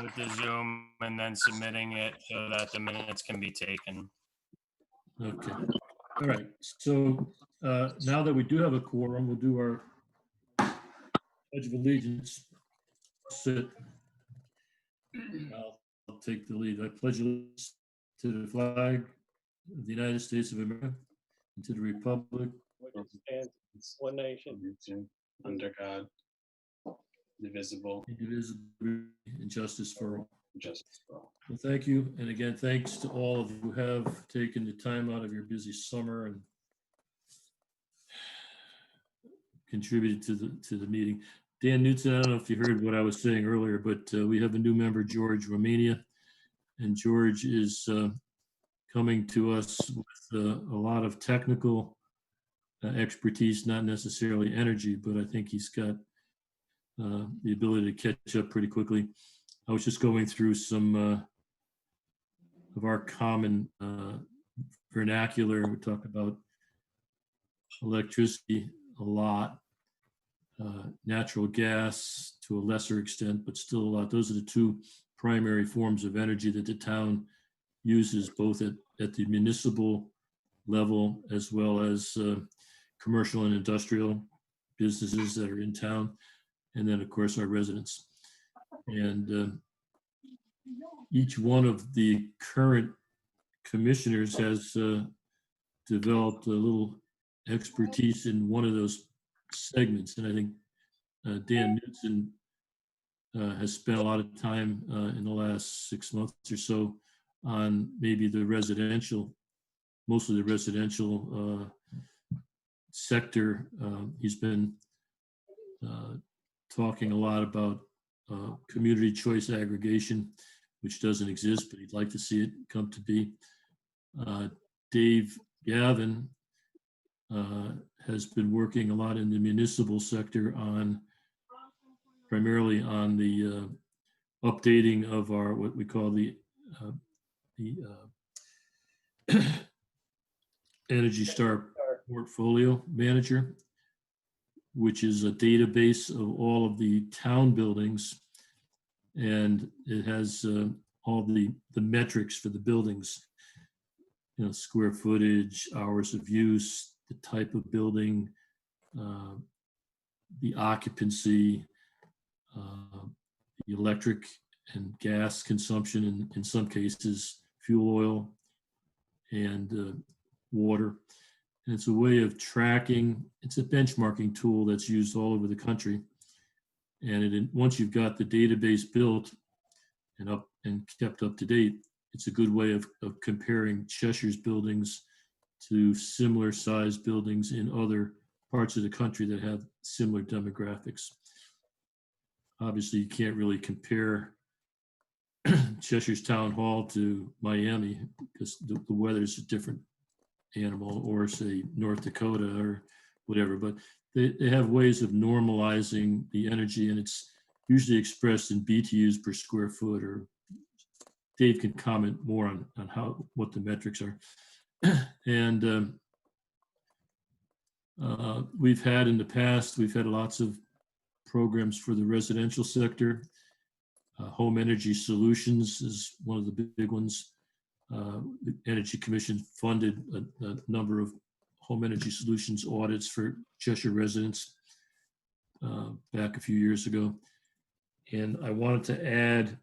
with the Zoom and then submitting it so that the minutes can be taken. Okay. All right. So now that we do have a quorum, we'll do our Pledge of Allegiance. Sit. I'll take the lead. I pledge allegiance to the flag of the United States of America and to the republic. Which stands one nation, under God, indivisible, Indivisible, and justice for all. and justice for all. Well, thank you. And again, thanks to all of you who have taken the time out of your busy summer and contributed to the meeting. Dan Newton, I don't know if you heard what I was saying earlier, but we have a new member, George Romania. And George is coming to us with a lot of technical expertise, not necessarily energy, but I think he's got the ability to catch up pretty quickly. I was just going through some of our common vernacular. We talk about electricity a lot, natural gas to a lesser extent, but still a lot. Those are the two primary forms of energy that the town uses, both at the municipal level as well as commercial and industrial businesses that are in town, and then of course our residents. And each one of the current commissioners has developed a little expertise in one of those segments. And I think Dan Newton has spent a lot of time in the last 6 months or so on maybe the residential, mostly the residential sector. He's been talking a lot about community choice aggregation, which doesn't exist, but he'd like to see it come to be. Dave Gavin has been working a lot in the municipal sector on primarily on the updating of our what we call the Energy Star Portfolio Manager, which is a database of all of the town buildings, and it has all the metrics for the buildings, you know, square footage, hours of use, the type of building, the occupancy, the electric and gas consumption, in some cases, fuel oil and water. And it's a way of tracking. It's a benchmarking tool that's used all over the country. And once you've got the database built and kept up to date, it's a good way of comparing Cheshire's buildings to similar sized buildings in other parts of the country that have similar demographics. Obviously, you can't really compare Cheshire's Town Hall to Miami because the weather's a different animal, or say North Dakota or whatever, but they have ways of normalizing the energy, and it's usually expressed in BTUs per square foot, or Dave can comment more on what the metrics are. And we've had in the past, we've had lots of programs for the residential sector. Home Energy Solutions is one of the big ones. The Energy Commission funded a number of home energy solutions audits for Cheshire residents back a few years ago. And I wanted to add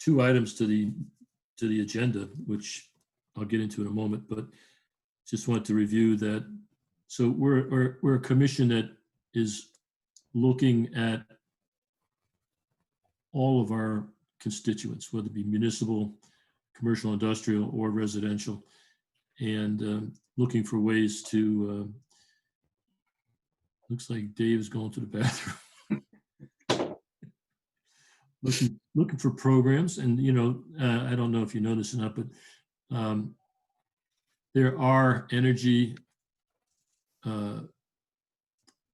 2 items to the agenda, which I'll get into in a moment, but just wanted to review that. So we're a commission that is looking at all of our constituents, whether it be municipal, commercial, industrial, or residential, and looking for ways to, looks like Dave's going to the bathroom. looking for programs, and you know, I don't know if you know this or not, but there are energy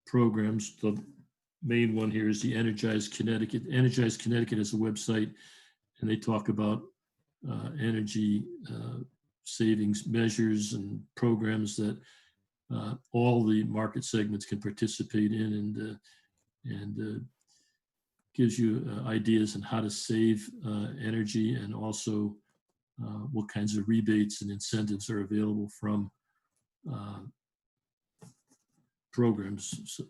programs. The main one here is the Energize Connecticut. Energize Connecticut is a website, and they talk about energy savings measures and programs that all the market segments can participate in and gives you ideas on how to save energy, and also what kinds of rebates and incentives are available from programs, so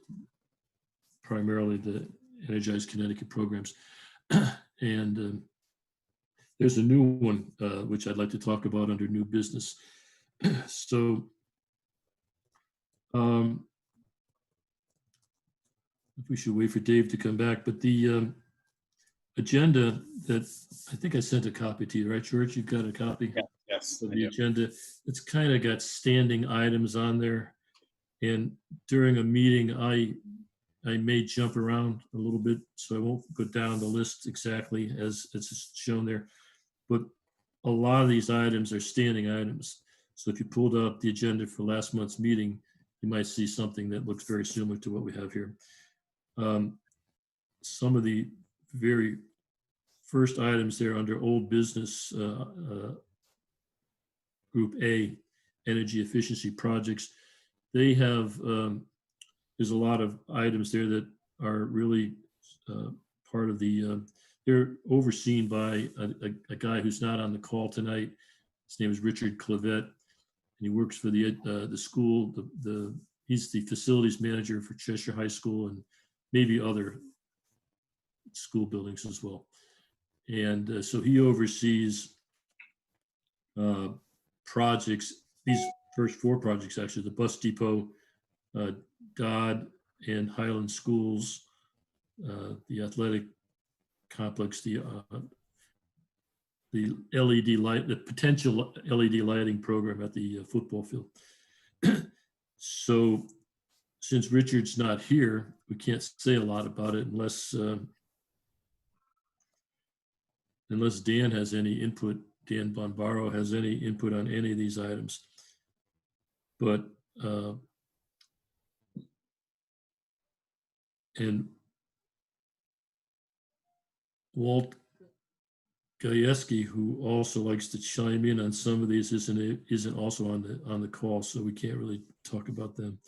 primarily the Energize Connecticut programs. And there's a new one, which I'd like to talk about under new business. So if we should wait for Dave to come back, but the agenda that, I think I sent a copy to you, right, George? You've got a copy Yes. of I the do. agenda. It's kind of got standing items on there. And during a meeting, I may jump around a little bit, so I won't put down the list exactly as it's shown there. But a lot of these items are standing items. So if you pulled up the agenda for last month's meeting, you might see something that looks very similar to what we have here. Some of the very first items there under old business, group A, energy efficiency projects, they have, there's a lot of items there that are really part of the, they're overseen by a guy who's not on the call tonight. His name is Richard Clavet, and he works for the school. He's the facilities manager for Cheshire High School and maybe other school buildings as well. And so he oversees projects, these first four projects actually, the bus depot, Dodd and Highland Schools, the athletic complex, the LED light, the potential LED lighting program at the football field. So since Richard's not here, we can't say a lot about it unless Dan has any input, Dan Bonbaro has any input on any of these items. But and Walt Gajewski, who also likes to chime in on some of these, isn't also on the call, so we can't really talk about them.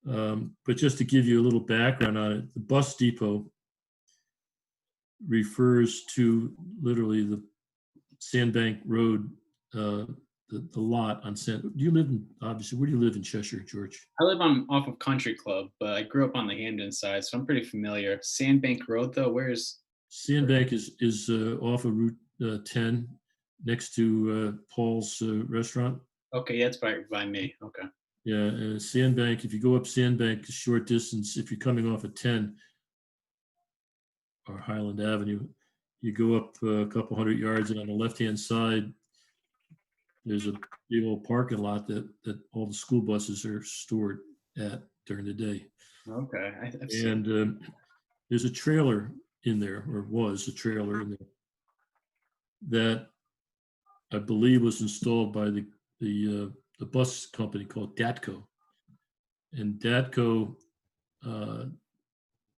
But just to give you a little background on it, the bus depot refers to literally the Sandbank Road, the lot on Sand. Do you live in, obviously, where do you live in Cheshire, George? I live on off of Country Club, but I grew up on the Hamden side, so I'm pretty familiar. Sandbank Road, though, where is? Sandbank is off of Route 10, next to Paul's restaurant. Okay, yeah, it's by me. Okay. Yeah, Sandbank, if you go up Sandbank a short distance, if you're coming off of 10 or Highland Avenue, you go up a couple hundred yards, and on the left-hand side, there's a big old parking lot that all the school buses are stored at during the day. Okay. I've seen. And there's a trailer in there, or was a trailer in there, that I believe was installed by the bus company called DATCO. And DATCO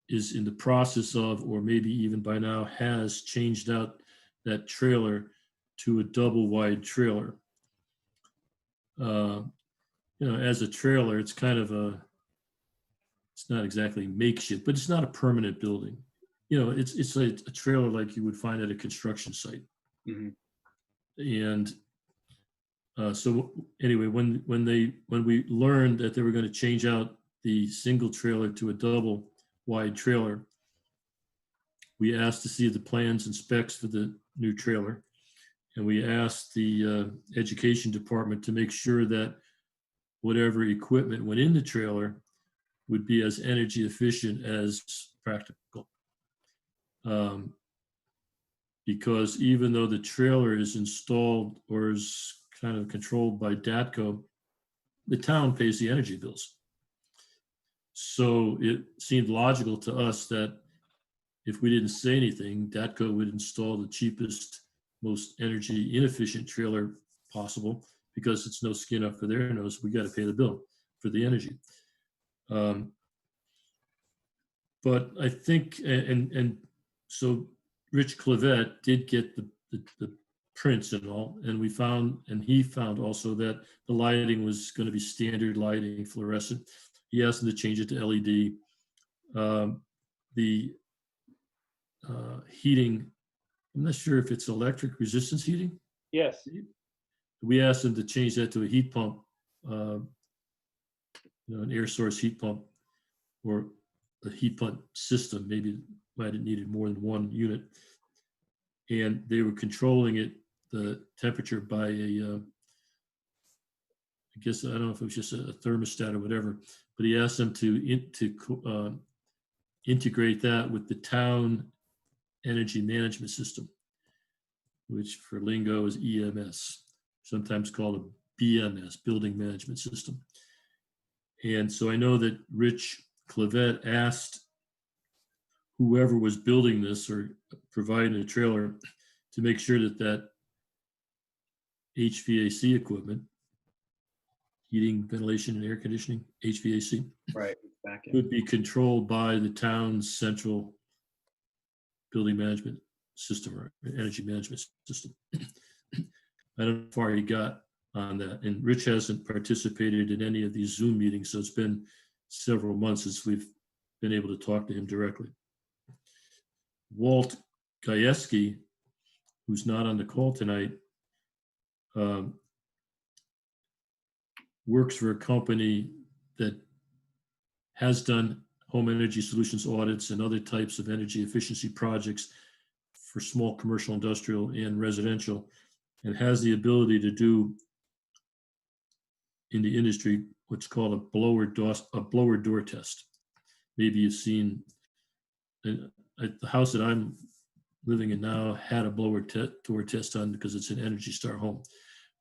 is in the process of, or maybe even by now has changed out that trailer to a double wide trailer. As a trailer, it's kind of it's not exactly makeshift, but it's not a permanent building. It's like a trailer like you would find at a construction site. Mm-hmm. And so anyway, when we learned that they were going to change out the single trailer to a double wide trailer, we asked to see the plans and specs for the new trailer. And we asked the education department to make sure that whatever equipment went in the trailer would be as energy efficient as practical. Because even though the trailer is installed or is kind of controlled by DATCO, the town pays the energy bills. So it seemed logical to us that if we didn't say anything, DATCO would install the cheapest, most energy inefficient trailer possible, because it's no skin up for their nose. We got to pay the bill for the energy. But I think, and so Rich Clavet did get the prints and all, and he found also that the lighting was going to be standard lighting, fluorescent. He asked them to change it to LED. The heating. I'm not sure if it's electric resistance heating. Yes, We asked them to change that to a heat pump, an air source heat pump, or a heat pump system. Maybe might have needed more than one unit. And they were controlling it, the temperature, by I guess, I don't know if it was just a thermostat or whatever, but he asked them to integrate that with the town energy management system, which for lingo is EMS, sometimes called a BMS, building management system. And so I know that Rich Clevet asked whoever was building this or providing the trailer to make sure that that HVAC equipment, heating, ventilation, and air conditioning, HVAC, Right. Back in. would be controlled by the town's central building management system or energy management system. I don't know how far he got on that. And Rich hasn't participated in any of these Zoom meetings, so it's been several months since we've been able to talk to him directly. Walt Gajewski, who's not on the call tonight, works for a company that has done home energy solutions audits and other types of energy efficiency projects for small commercial, industrial, and residential, and has the ability to do in the industry what's called a blower door test. Maybe you've seen at the house that I'm living in now had a blower door test done because it's an Energy Star home.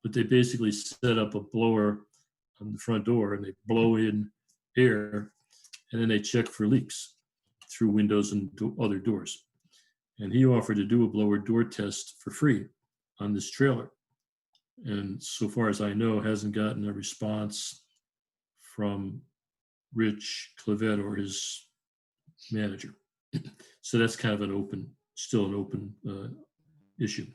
But they basically set up a blower on the front door and they blow in air, and then they check for leaks through windows and other doors. And he offered to do a blower door test for free on this trailer. And so far as I know, hasn't gotten a response from Rich Clevet or his manager. So that's kind of still an open issue.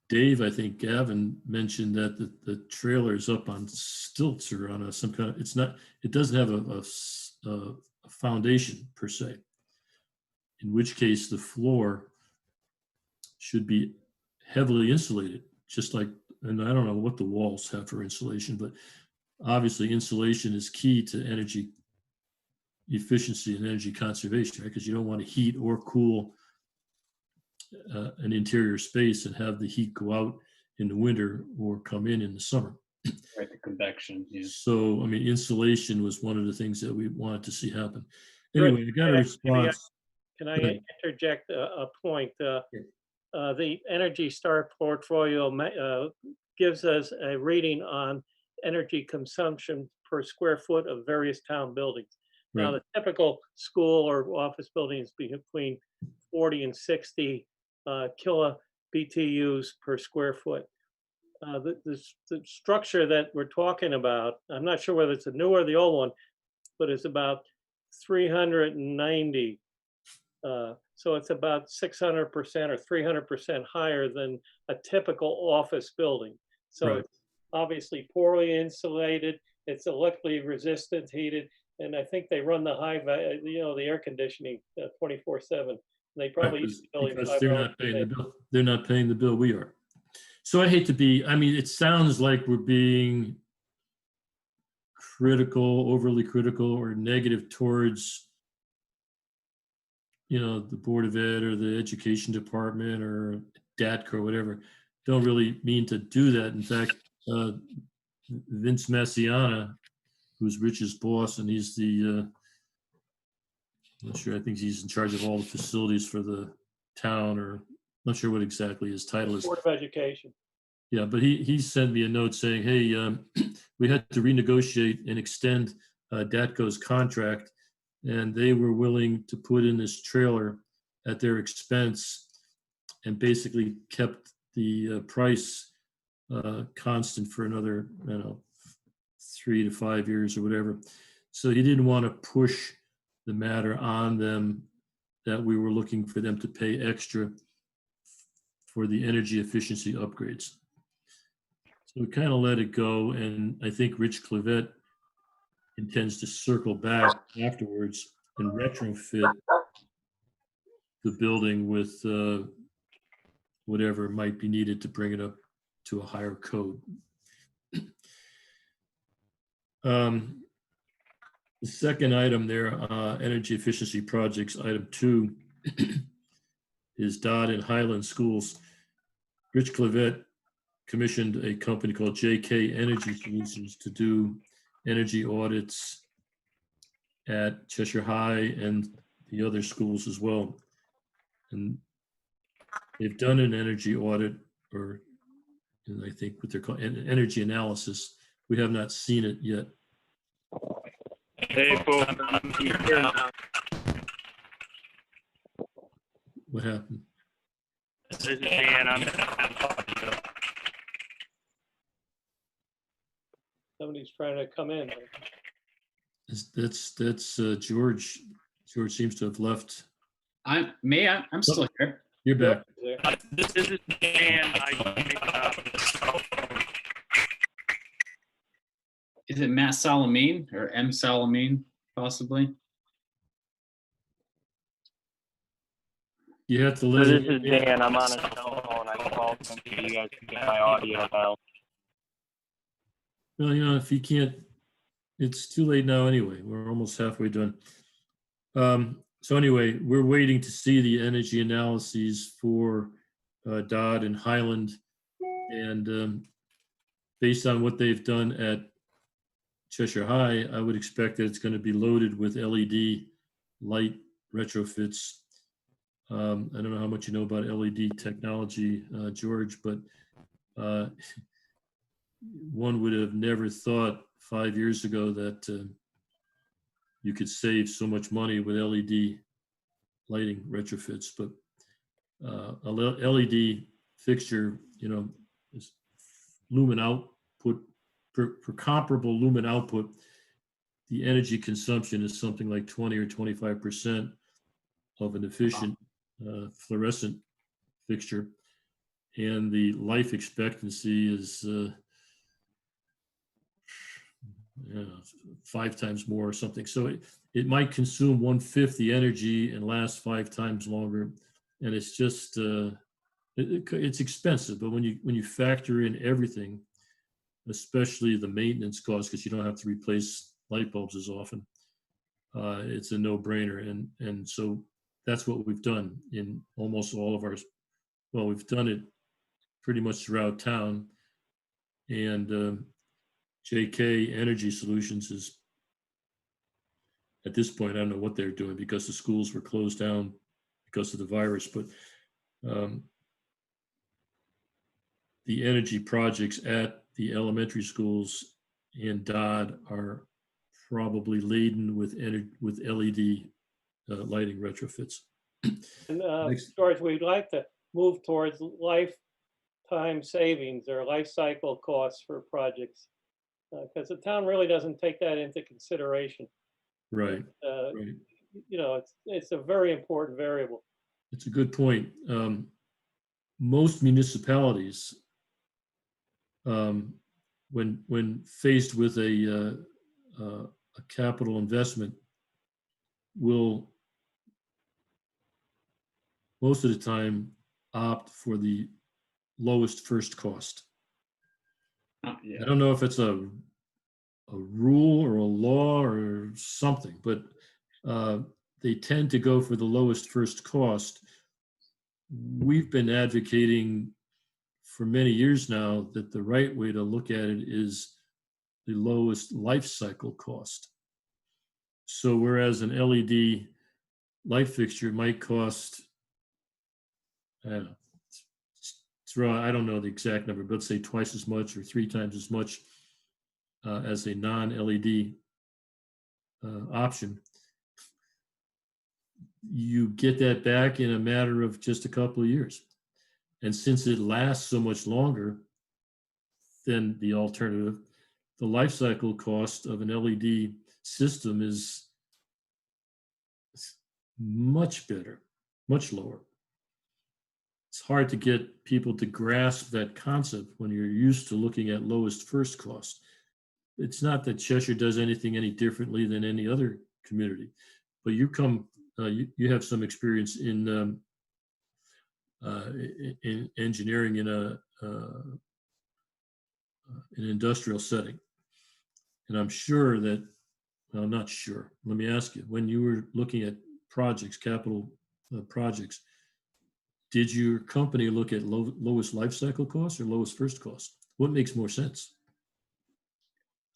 Dave, I think Gavin mentioned that the trailer is up on stilts or on some kind of, it doesn't have a foundation per se, in which case the floor should be heavily insulated, just like, and I don't know what the walls have for insulation, but obviously insulation is key to energy efficiency and energy conservation, right? Because you don't want to heat or cool an interior space and have the heat go out in the winter or come in the summer. Right, the convection. Yeah. So, I mean, insulation was one of the things that we wanted to see happen. Anyway, I got a Maybe response. can I interject a point? The Energy Star portfolio gives us a reading on energy consumption per square foot of various town buildings. Now, Right. the typical school or office building is between 40 and 60 kilo BTUs per square foot. The structure that we're talking about, I'm not sure whether it's the new or the old one, but it's about 390. So it's about 600% or 300% higher than a typical office building. So Right. it's obviously poorly insulated. It's electrically resistant, heated, and I think they run the the air conditioning 24/7. They probably use the building Because 5 they're hours not a paying the day. bill. They're not paying the bill, we are. So I hate to be, I mean, it sounds like we're being critical, overly critical or negative towards, the Board of Ed or the Education Department or DATCO or whatever. Don't really mean to do that. In fact, Vince Massiana, who's Rich's boss, and he's I'm not sure, I think he's in charge of all the facilities for the town, or I'm not sure what exactly his title is. Board of Education. Yeah, but he sent me a note saying, hey, we had to renegotiate and extend DATCO's contract, and they were willing to put in this trailer at their expense and basically kept the price constant for another, 3 to 5 years or whatever. So he didn't want to push the matter on them that we were looking for them to pay extra for the energy efficiency upgrades. So we kind of let it go, and I think Rich Clevet intends to circle back afterwards and retrofit the building with whatever might be needed to bring it up to a higher code. The second item there, energy efficiency projects, item 2, is Dodd and Highland Schools. Rich Clavette commissioned a company called JK Energy Solutions to do energy audits at Cheshire High and the other schools as well. And they've done an energy audit, or and I think what they're called energy analysis. We have not seen it yet. Hey, folks, I'm here now. What happened? This is Dan. Somebody's trying to come in. That's George. George seems to have left. I'm still here. You're back. This is Dan. Is it Matt Salamine or M Salamine, possibly? You have to So listen. this is Dan. I'm on a cell phone. I called so you guys can get my audio now. Well, you know, if you can't, it's too late now anyway. We're almost halfway done. So anyway, we're waiting to see the energy analyses for Dodd and Highland. And based on what they've done at Cheshire High, I would expect that it's going to be loaded with LED light retrofits. I don't know how much you know about LED technology, George, but one would have never thought 5 years ago that you could save so much money with LED lighting retrofits. But a LED fixture, you know, is lumen output, for comparable lumen output, the energy consumption is something like 20 or 25% of an efficient fluorescent fixture. And the life expectancy is 5 times more or something. So it might consume 1/5 the energy and last 5 times longer. And it's just, it's expensive. But when you factor in everything, especially the maintenance costs, because you don't have to replace light bulbs as often, it's a no-brainer. And so that's what we've done in almost all of our, well, we've done it pretty much throughout town. And JK Energy Solutions is, at this point, I don't know what they're doing because the schools were closed down because of the virus, but the energy projects at the elementary schools in Dodd are probably laden with LED lighting retrofits. And Next. George, we'd like to move towards lifetime savings or life cycle costs for projects, because the town really doesn't take that into consideration. Right, right. You know, it's a very important variable. It's a good point. Most municipalities, when faced with a capital investment, will most of the time opt for the lowest first cost. Yeah. I don't know if it's a rule or a law or something, but they tend to go for the lowest first cost. We've been advocating for many years now that the right way to look at it is the lowest life cycle cost. So whereas an LED light fixture might cost, I don't know the exact number, but let's say twice as much or 3 times as much as a non-LED option, you get that back in a matter of just a couple of years. And since it lasts so much longer than the alternative, the life cycle cost of an LED system is much better, much lower. It's hard to get people to grasp that concept when you're used to looking at lowest first cost. It's not that Cheshire does anything any differently than any other community, but you have some experience in engineering in an industrial setting. And I'm sure that, well, not sure, let me ask you, when you were looking at projects, capital projects, did your company look at lowest life cycle cost or lowest first cost? What makes more sense?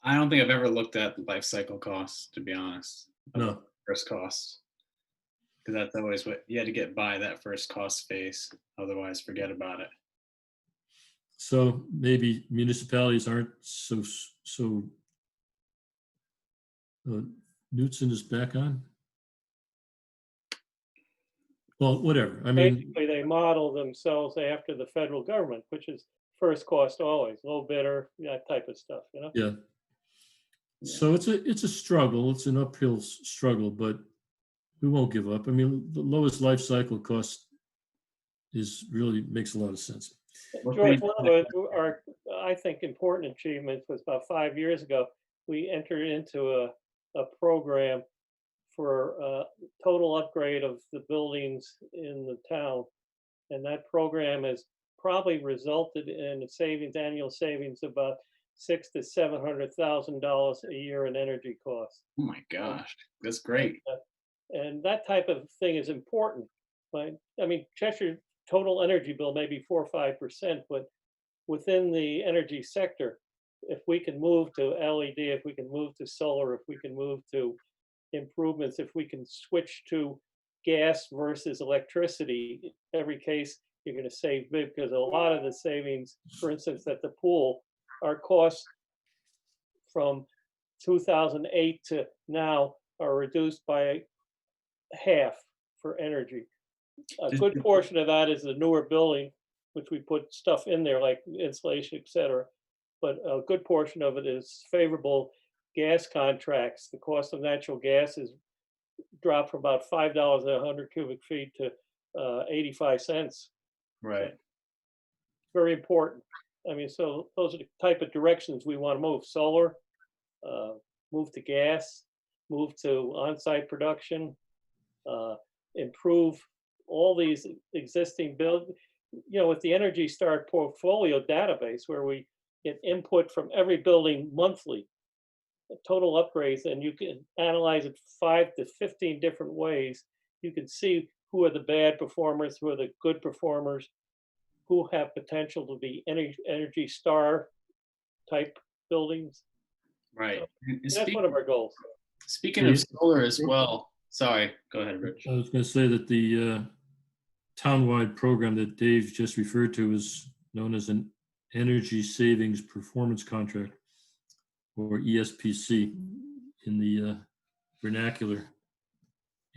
I don't think I've ever looked at life cycle costs, to be honest. No. First cost. Because that's always what you had to get by that first cost phase. Otherwise, forget about it. So maybe municipalities aren't so. Knutson is back on? Well, whatever. I mean, Basically, they model themselves after the federal government, which is first cost always, low bidder, that type of stuff, you know? yeah. So it's a struggle. It's an uphill struggle, but we won't give up. I mean, the lowest life cycle cost really makes a lot of sense. George, one of our, I think, important achievements was about 5 years ago, we entered into a program for total upgrade of the buildings in the town. And that program has probably resulted in annual savings of about $600,000 to $700,000 a year in energy costs. Oh my gosh, that's great. And that type of thing is important. But I mean, Cheshire total energy bill may be 4 or 5%, but within the energy sector, if we can move to LED, if we can move to solar, if we can move to improvements, if we can switch to gas versus electricity, every case you're going to save big, because a lot of the savings, for instance, at the pool, our costs from 2008 to now are reduced by half for energy. A good portion of that is the newer building, which we put stuff in there like insulation, et cetera. But a good portion of it is favorable gas contracts. The cost of natural gas has dropped from about $5 a 100 cubic feet to 85 cents. Right. Very important. I mean, so those are the type of directions we want to move. Solar, move to gas, move to on-site production, improve all these existing build, with the Energy Star portfolio database where we get input from every building monthly, total upgrades, and you can analyze it 5 to 15 different ways. You can see who are the bad performers, who are the good performers, who have potential to be Energy Star type buildings. Right. And That's one of our goals. Speaking of solar as well, sorry, go ahead, Rich. I was going to say that the townwide program that Dave just referred to is known as an Energy Savings Performance Contract, or ESPC in the vernacular.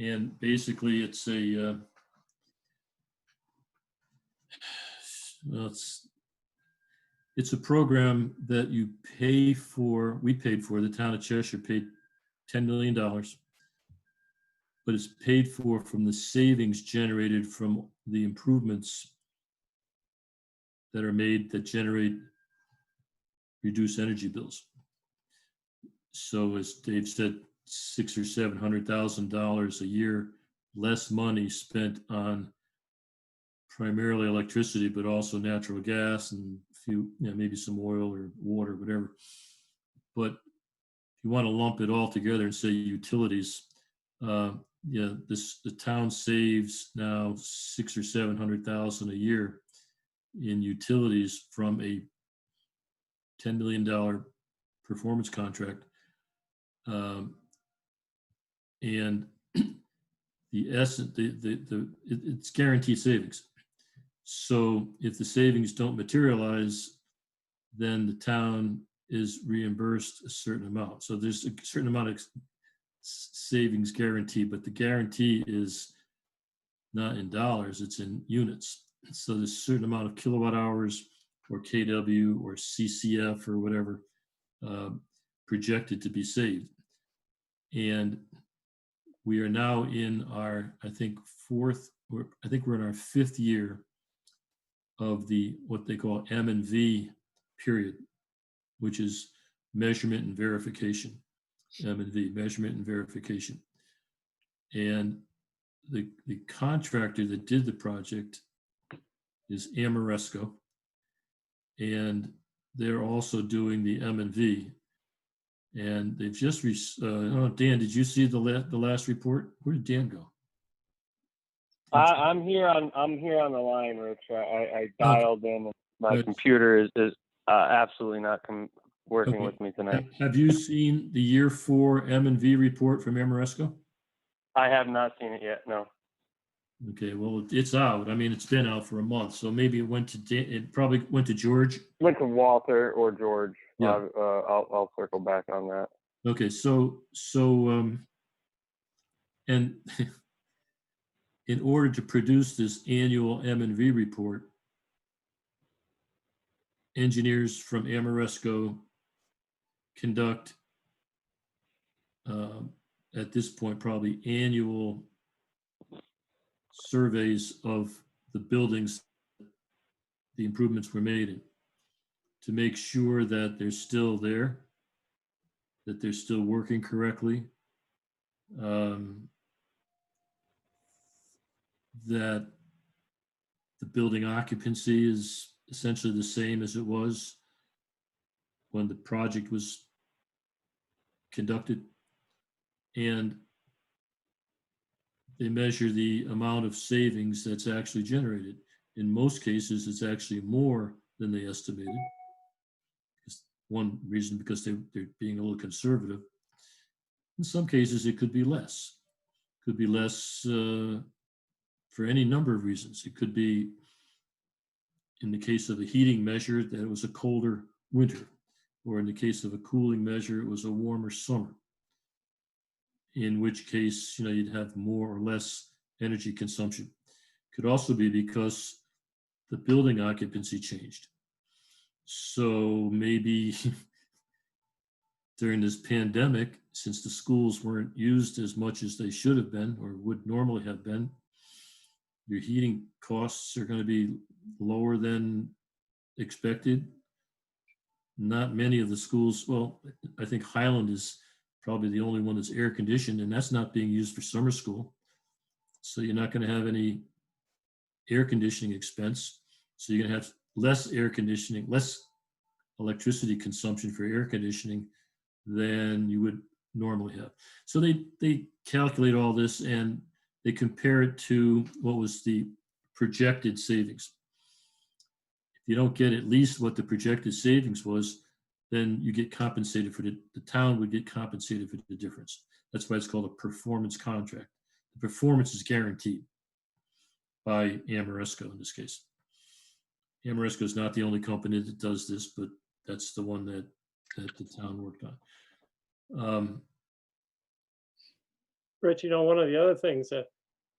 And basically it's it's a program that you pay for, we paid for, the town of Cheshire paid $10 million, but it's paid for from the savings generated from the improvements that are made that generate reduced energy bills. So as Dave said, $600,000 or $700,000 a year, less money spent on primarily electricity, but also natural gas and maybe some oil or water, whatever. But if you want to lump it all together and say utilities, the town saves now $600,000 or $700,000 a year in utilities from a $10 million performance contract. And it's guaranteed savings. So if the savings don't materialize, then the town is reimbursed a certain amount. So there's a certain amount of savings guarantee, but the guarantee is not in dollars, it's in units. So there's a certain amount of kilowatt hours or KW or CCF or whatever projected to be saved. And we are now in our, I think we're in our 5th year of what they call M&V period, which is measurement and verification. M&V, measurement and verification. And the contractor that did the project is Amoresco. And they're also doing the M&V. And they've just, oh, Dan, did you see the last report? Where did Dan go? I'm here on the line, Rich. I dialed in. My Good. computer is absolutely not working Okay. with me tonight. Have you seen the year 4 M&V report from Amoresco? I have not seen it yet. No. Okay, well, it's out. I mean, it's been out for a month, so maybe it went to it probably went to George. Went to Walter or George. Yeah. I'll circle back on that. Okay, and in order to produce this annual M&V report, engineers from Amoresco conduct, at this point, probably annual surveys of the buildings the improvements were made in, to make sure that they're still there, that they're still working correctly, that the building occupancy is essentially the same as it was when the project was conducted. And they measure the amount of savings that's actually generated. In most cases, it's actually more than they estimated. One reason, because they're being a little conservative. In some cases, it could be less. Could be less for any number of reasons. It could be, in the case of a heating measure, that it was a colder winter, or in the case of a cooling measure, it was a warmer summer. In which case, you'd have more or less energy consumption. Could also be because the building occupancy changed. So maybe during this pandemic, since the schools weren't used as much as they should have been or would normally have been, your heating costs are going to be lower than expected. Not many of the schools, well, I think Highland is probably the only one that's air conditioned, and that's not being used for summer school. So you're not going to have any air conditioning expense. So you're going to have less air conditioning, less electricity consumption for air conditioning than you would normally have. So they calculate all this and they compare it to what was the projected savings. If you don't get at least what the projected savings was, then you get compensated for the town would get compensated for the difference. That's why it's called a performance contract. The performance is guaranteed by Amoresco in this case. Amoresco is not the only company that does this, but that's the one that the town worked on. Rich, one of the other things that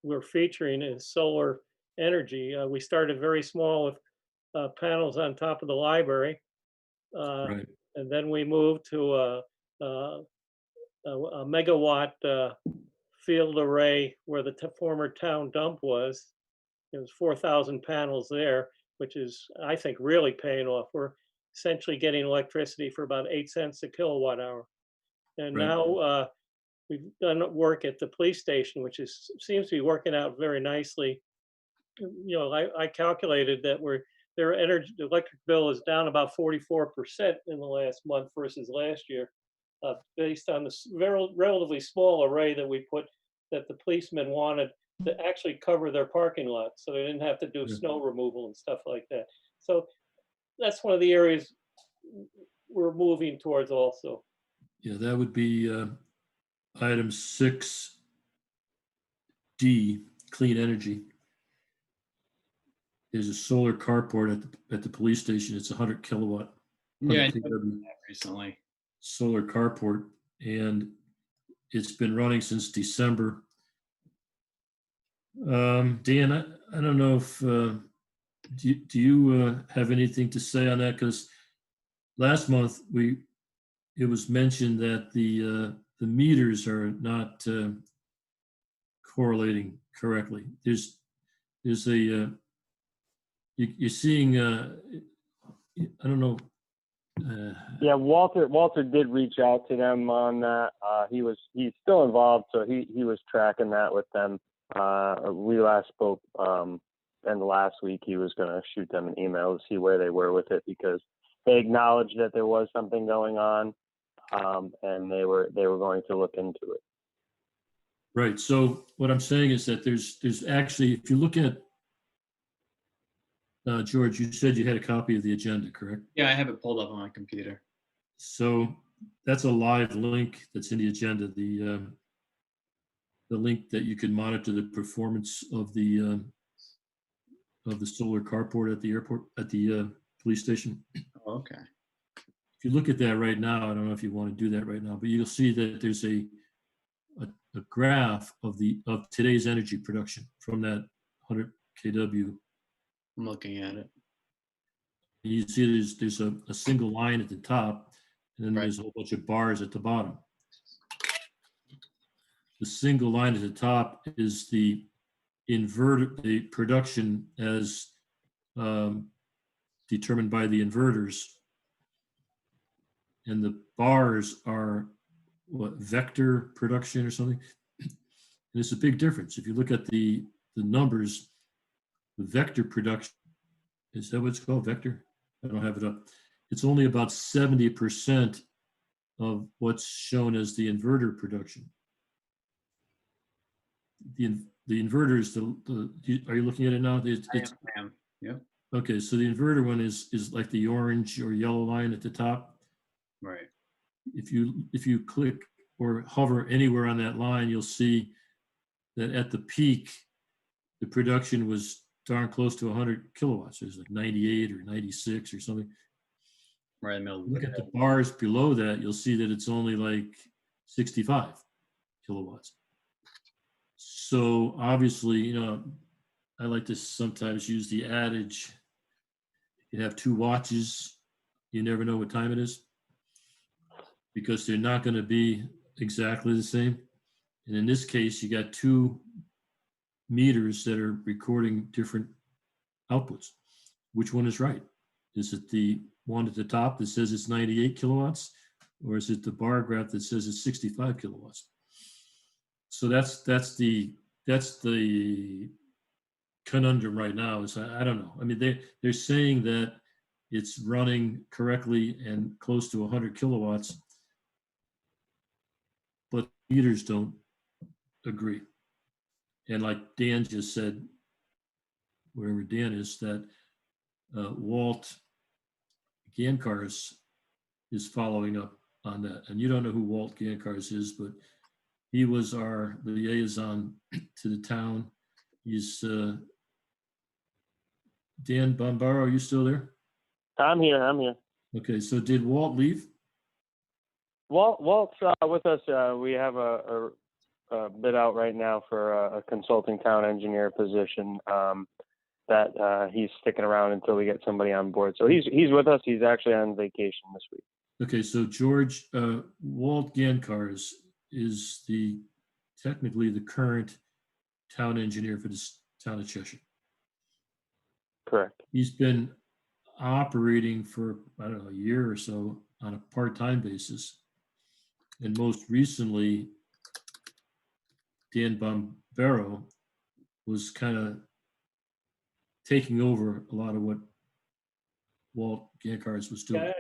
we're featuring is solar energy. We started very small with panels on top of the library. Right. And then we moved to a megawatt field array where the former town dump was. It was 4,000 panels there, which is, I think, really paying off. We're essentially getting electricity for about 8 cents a kilowatt hour. And Right. now we've done work at the police station, which seems to be working out very nicely. I calculated that their electric bill is down about 44% in the last month versus last year, based on the relatively small array that we put, that the policemen wanted to actually cover their parking lot, so they didn't have to do Yeah. snow removal and stuff like that. So that's one of the areas we're moving towards also. Yeah, that would be item 6D, clean energy. There's a solar carport at the police station. It's 100 kilowatt. Yeah, I 100 noticed kW that recently. solar carport, and it's been running since December. Dan, I don't know if do you have anything to say on that? Because last month it was mentioned that the meters are not correlating correctly. There's a you're seeing I don't know Yeah, Walter did reach out to them on that. He's still involved, so he was tracking that with them. We last spoke and last week he was going to shoot them an email to see where they were with it, because they acknowledged that there was something going on, and they were going to look into it. Right. So what I'm saying is that there's actually, if you look at, George, you said you had a copy of the agenda, correct? Yeah, I have it pulled up on my computer. So that's a live link that's in the agenda, the link that you can monitor the performance of the solar carport at the airport, at the police station. Oh, okay. If you look at that right now, I don't know if you want to do that right now, but you'll see that there's a graph of today's energy production from that 100 kW. I'm looking at it. You see there's a single line at the top, and then Right. there's a whole bunch of bars at the bottom. The single line at the top is the inverter, the production as determined by the inverters. And the bars are what, vector production or something? And it's a big difference. If you look at the numbers, the vector production, is that what it's called, vector? I don't have it up. It's only about 70% of what's shown as the inverter production. The inverters, are you looking at it now? I am. Yep. Okay, so the inverter one is like the orange or yellow line at the top. Right. If you click or hover anywhere on that line, you'll see that at the peak, the production was darn close to 100 kilowatts. It was like 98 or 96 or something. Right in the middle of Look the at the bars below that, you'll see that it's only like 65 kilowatts. So obviously, you know, I like to sometimes use the adage, you have two watches, you never know what time it is, because they're not going to be exactly the same. And in this case, you got two meters that are recording different outputs. Which one is right? Is it the one at the top that says it's 98 kilowatts, or is it the bar graph that says it's 65 kilowatts? So that's the conundrum right now. Is I don't know. I mean, they're saying that it's running correctly and close to 100 kilowatts, but meters don't agree. And like Dan just said, wherever Dan is, that Walt Gancars is following up on that. And you don't know who Walt Gancars is, but he was our liaison to the town. He's Dan Bombaro, are you still there? I'm here. Okay, so did Walt leave? Walt's with us. We have a bid out right now for a consulting town engineer position that he's sticking around until we get somebody on board. So he's with us. He's actually on vacation this week. Okay, so George, Walt Gancars is technically the current town engineer for this town of Cheshire. Correct. He's been operating for, I don't know, a year or so on a part-time basis. And most recently, Dan Bombaro was kind of taking over a lot of what Walt Gancars was doing.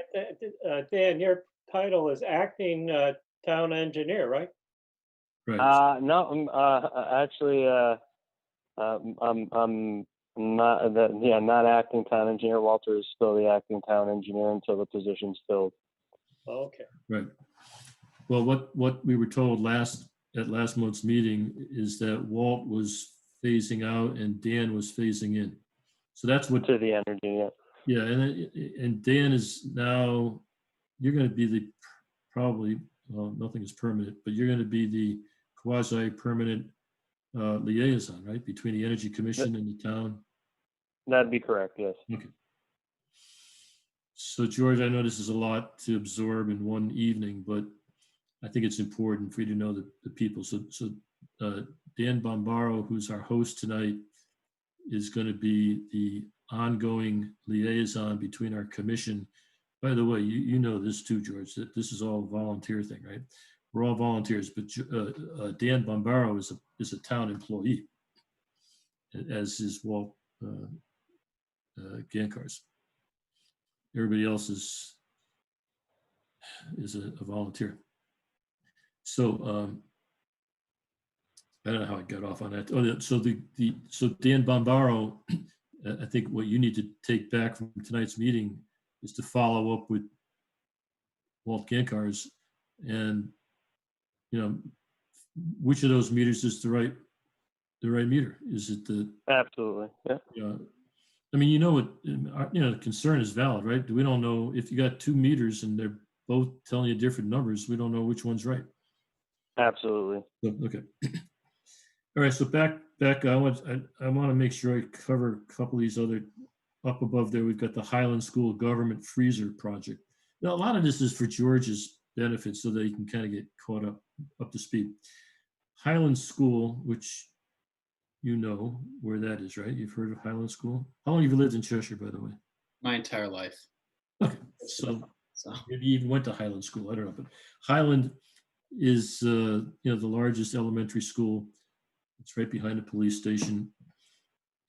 Dan, your title is acting town engineer, right? Right. No, actually, I'm not that. Yeah, not acting town engineer. Walter is still the acting town engineer until the position's filled. Okay. Right. Well, what we were told at last month's meeting is that Walt was phasing out and Dan was phasing in. So that's what. To the energy. Yeah. Yeah, and Dan is now. You're going to be probably. Well, nothing is permanent, but you're going to be the quasi-permanent liaison, right, between the Energy Commission and the town. That'd be correct. Yes. Okay. So George, I know this is a lot to absorb in one evening, but I think it's important for you to know the people. So Dan Bombaro, who's our host tonight, is going to be the ongoing liaison between our commission. By the way, you know this too, George, that this is all a volunteer thing, right? We're all volunteers, but Dan Bombaro is a town employee, as is Walt Gankars. Everybody else is a volunteer. So I don't know how I got off on that. Oh, yeah, so so Dan Bombaro, I think what you need to take back from tonight's meeting is to follow up with Walt Gankars and, you know, which of those meters is the right meter? Is it the, Absolutely. Yeah. I mean, you know what, the concern is valid, right? We don't know if you got 2 meters and they're both telling you different numbers, we don't know which one's right. Absolutely. So, okay. All right, so back, I want to make sure I cover a couple of these other, up above there, we've got the Highland School Government Freezer Project. Now, a lot of this is for George's benefit so that he can kind of get caught up to speed. Highland School, which you know where that is, right? You've heard of Highland School? How long have you lived in Cheshire, by the way? My entire life. Okay, so So maybe you even went to Highland School, I don't know, but Highland is, the largest elementary school. It's right behind the police station.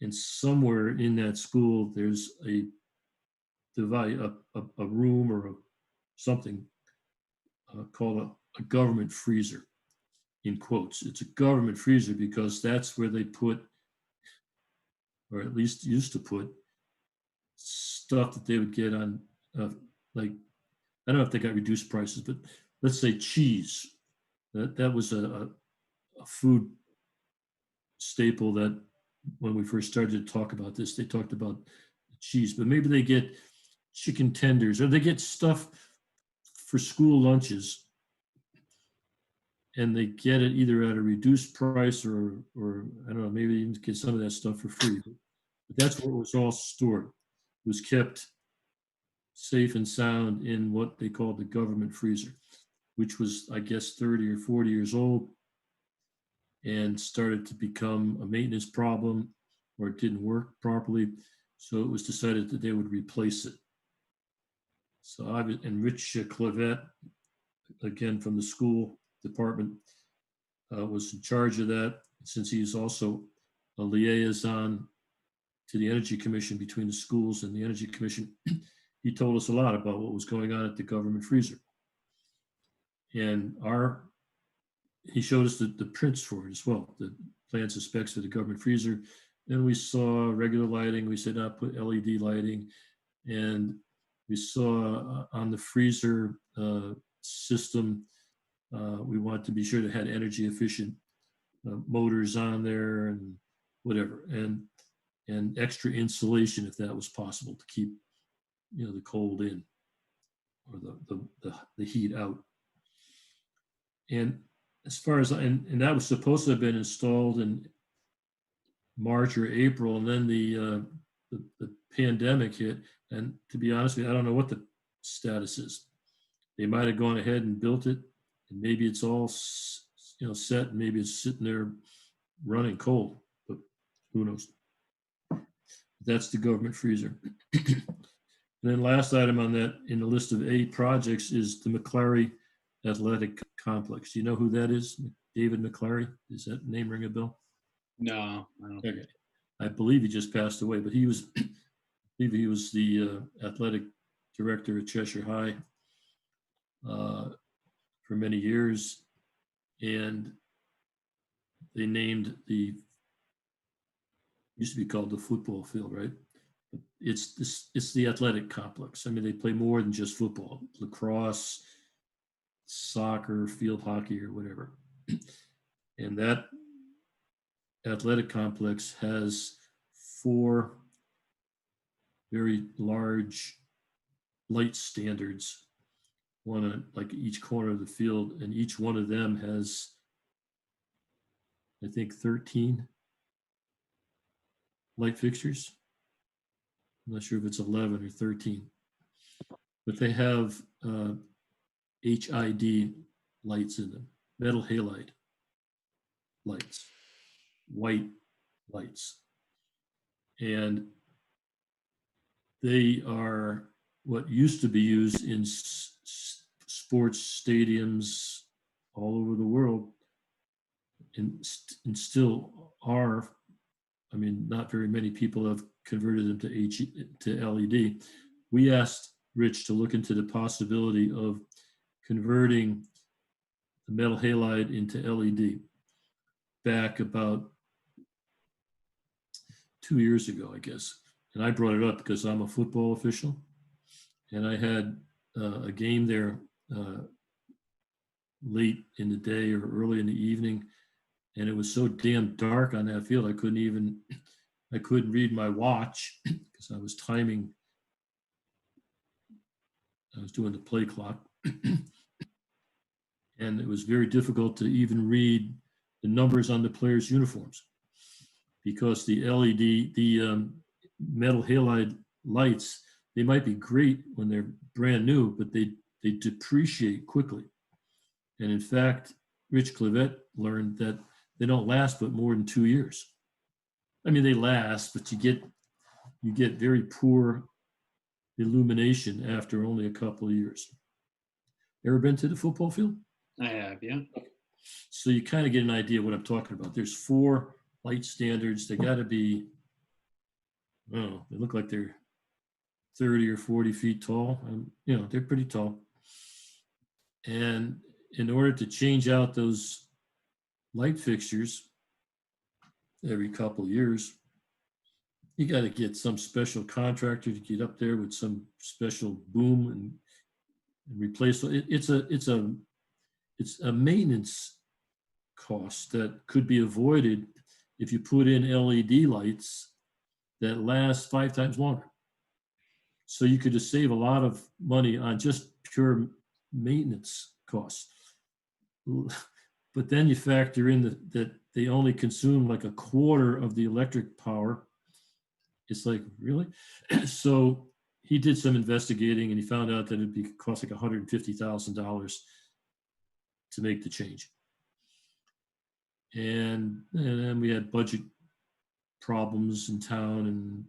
And somewhere in that school, there's a device, a room or something called a government freezer, in quotes. It's a government freezer because that's where they put, or at least used to put, stuff that they would get on, like, I don't know if they got reduced prices, but let's say cheese. That was a food staple that when we first started to talk about this, they talked about cheese, but maybe they get chicken tenders or they get stuff for school lunches and they get it either at a reduced price or I don't know, maybe even get some of that stuff for free. But that's where it was all stored. It was kept safe and sound in what they called the government freezer, which was, I guess, 30 or 40 years old and started to become a maintenance problem or it didn't work properly. So it was decided that they would replace it. So and Rich Clavette, again from the school department, was in charge of that. Since he's also a liaison to the Energy Commission between the schools and the Energy Commission, he told us a lot about what was going on at the government freezer. And he showed us the prints for it as well, the plans and specs for the government freezer. Then we saw regular lighting. We said, put LED lighting. And we saw on the freezer system, we wanted to be sure to have energy efficient motors on there and whatever, and extra insulation if that was possible to keep, the cold in or the heat out. And as far as, and that was supposed to have been installed in March or April, and then the pandemic hit. And to be honest with you, I don't know what the status is. They might have gone ahead and built it, and maybe it's all set, and maybe it's sitting there running cold, but who knows? That's the government freezer. And then last item on that in the list of 8 projects is the McClary Athletic Complex. Do you know who that is? David McClary? Does that name ring a bell? no, I don't. Okay. I believe he just passed away, but he was, I believe he was the athletic director at Cheshire High for many years. And they named used to be called the football field, right? It's the athletic complex. I mean, they play more than just football, lacrosse, soccer, field hockey, or whatever. And that athletic complex has 4 very large light standards, one on like each corner of the field, and each one of them has, I think, 13 light fixtures. I'm not sure if it's 11 or 13, but they have HID lights in them, metal halide lights, white lights. And they are what used to be used in sports stadiums all over the world, and still are. I mean, not very many people have converted them to LED. We asked Rich to look into the possibility of converting the metal halide into LED back about 2 years ago, I guess. And I brought it up because I'm a football official, and I had a game there late in the day or early in the evening, and it was so damn dark on that field I couldn't read my watch because I was timing. I was doing the play clock, and it was very difficult to even read the numbers on the players' uniforms because the LED, the metal halide lights, they might be great when they're brand new, but they depreciate quickly. And in fact, Rich Clevet learned that they don't last but more than 2 years. I mean, they last, but you get very poor illumination after only a couple of years. Ever been to the football field? I have, yeah. So you kind of get an idea what I'm talking about. There's 4 light standards. They got to be, I don't know, they look like they're 30 or 40 feet tall. You know, they're pretty tall. And in order to change out those light fixtures every couple of years, you got to get some special contractor to get up there with some special boom and replace it. It's a maintenance cost that could be avoided if you put in LED lights that last 5 times longer. So you could just save a lot of money on just pure maintenance costs. But then you factor in that they only consume like a quarter of the electric power. It's like, really? So he did some investigating and he found out that it'd cost like $150,000 to make the change. And then we had budget problems in town and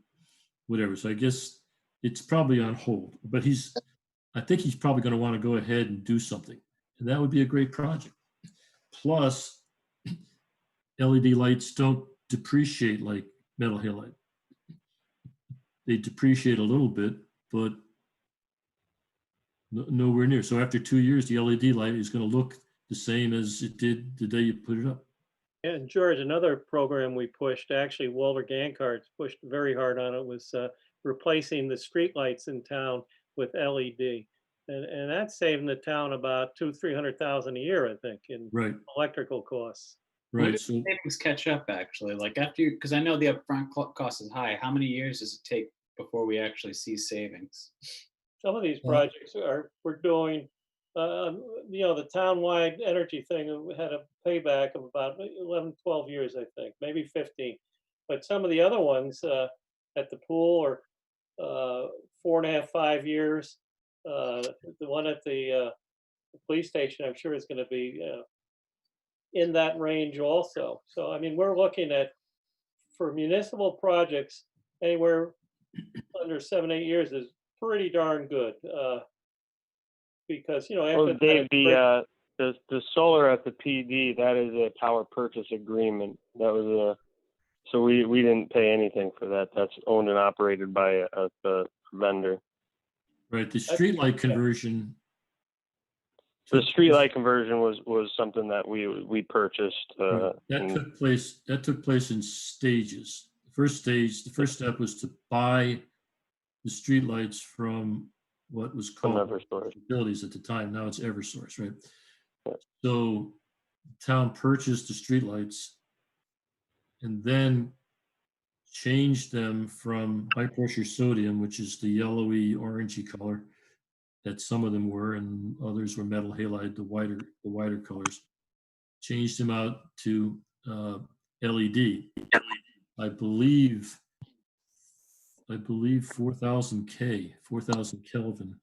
whatever. So I guess it's probably on hold, but I think he's probably going to want to go ahead and do something. And that would be a great project. Plus, LED lights don't depreciate like metal halide. They depreciate a little bit, but nowhere near. So after 2 years, the LED light is going to look the same as it did the day you put it up. And George, another program we pushed, actually Walter Gankart pushed very hard on it, was replacing the streetlights in town with LED. And that's saving the town about $200,000-300,000 a year, I think, in Right, electrical costs. When right. do So savings catch up actually? Like after you, because I know the upfront cost is high. How many years does it take before we actually see savings? Some of these Well- projects we're doing, the townwide energy thing had a payback of about 11, 12 years, I think, maybe 15. But some of the other ones at the pool are 4.5, 5 years. The one at the police station, I'm sure is going to be in that range also. So, I mean, we're looking at, for municipal projects, anywhere under 7-8 years is pretty darn good. Because, Well, after Dave, that, the solar at the PD, that is a power purchase agreement. That was so we didn't pay anything for that. That's owned and operated by a vendor. right, the streetlight conversion. The streetlight conversion was something that we purchased. Right. and That took place in stages. The first step was to buy the streetlights from what was from called Eversource. Utilities at the time. Now it's Eversource, right? Yeah. So the town purchased the streetlights and then changed them from high pressure sodium, which is the yellowy orangey color that some of them were, and others were metal halide, the wider colors. Changed them out to LED. I believe 4,000 Kelvin.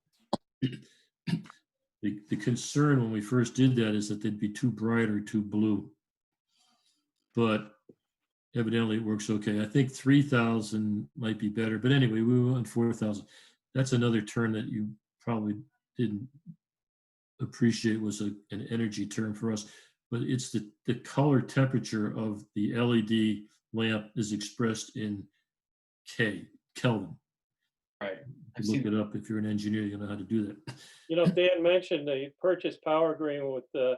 The concern when we first did that is that they'd be too bright or too blue. But evidently it works okay. I think 3,000 might be better. But anyway, we went 4,000. that's another term that you probably didn't appreciate was an energy term for us, but it's the color temperature of the LED lamp is expressed in Kelvin. Right. I've Look seen it up if you're an engineer, you know how to do that. You know, Dan mentioned the purchase power agreement with,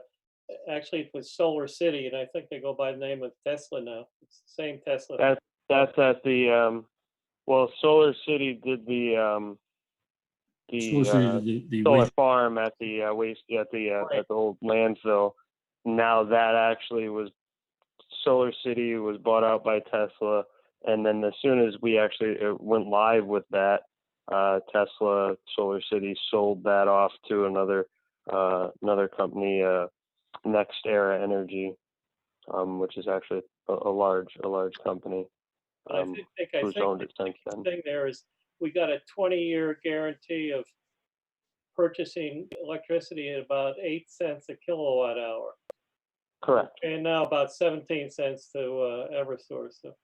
actually with Solar City, and I think they go by the name of Tesla now. It's the same Tesla. That's at the well, Solar City did the So let's say the solar waste, farm at the at the old landfill. Now that actually was Solar City was bought out by Tesla, and then as soon as we actually went live with that, Tesla Solar City sold that off to another company, Next Era Energy, which is actually a large company. I Who's think owned the it since then. thing there is we got a 20-year guarantee of purchasing electricity at about 8 cents a kilowatt hour. Correct. And now about 17 cents to Eversource. So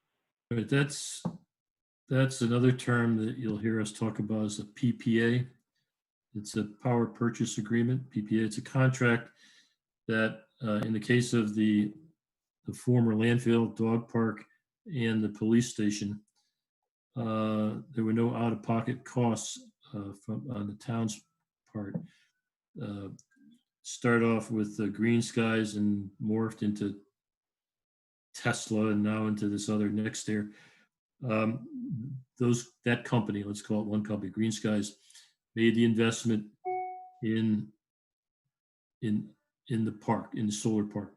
but that's another term that you'll hear us talk about as a PPA. It's a power purchase agreement, PPA. It's a contract that, in the case of the former landfill, dog park, and the police station, there were no out-of-pocket costs on the town's part. Start off with Green Skies and morphed into Tesla and now into this other NextAir. That company, let's call it one company, Green Skies, made the investment in the park, in the solar park.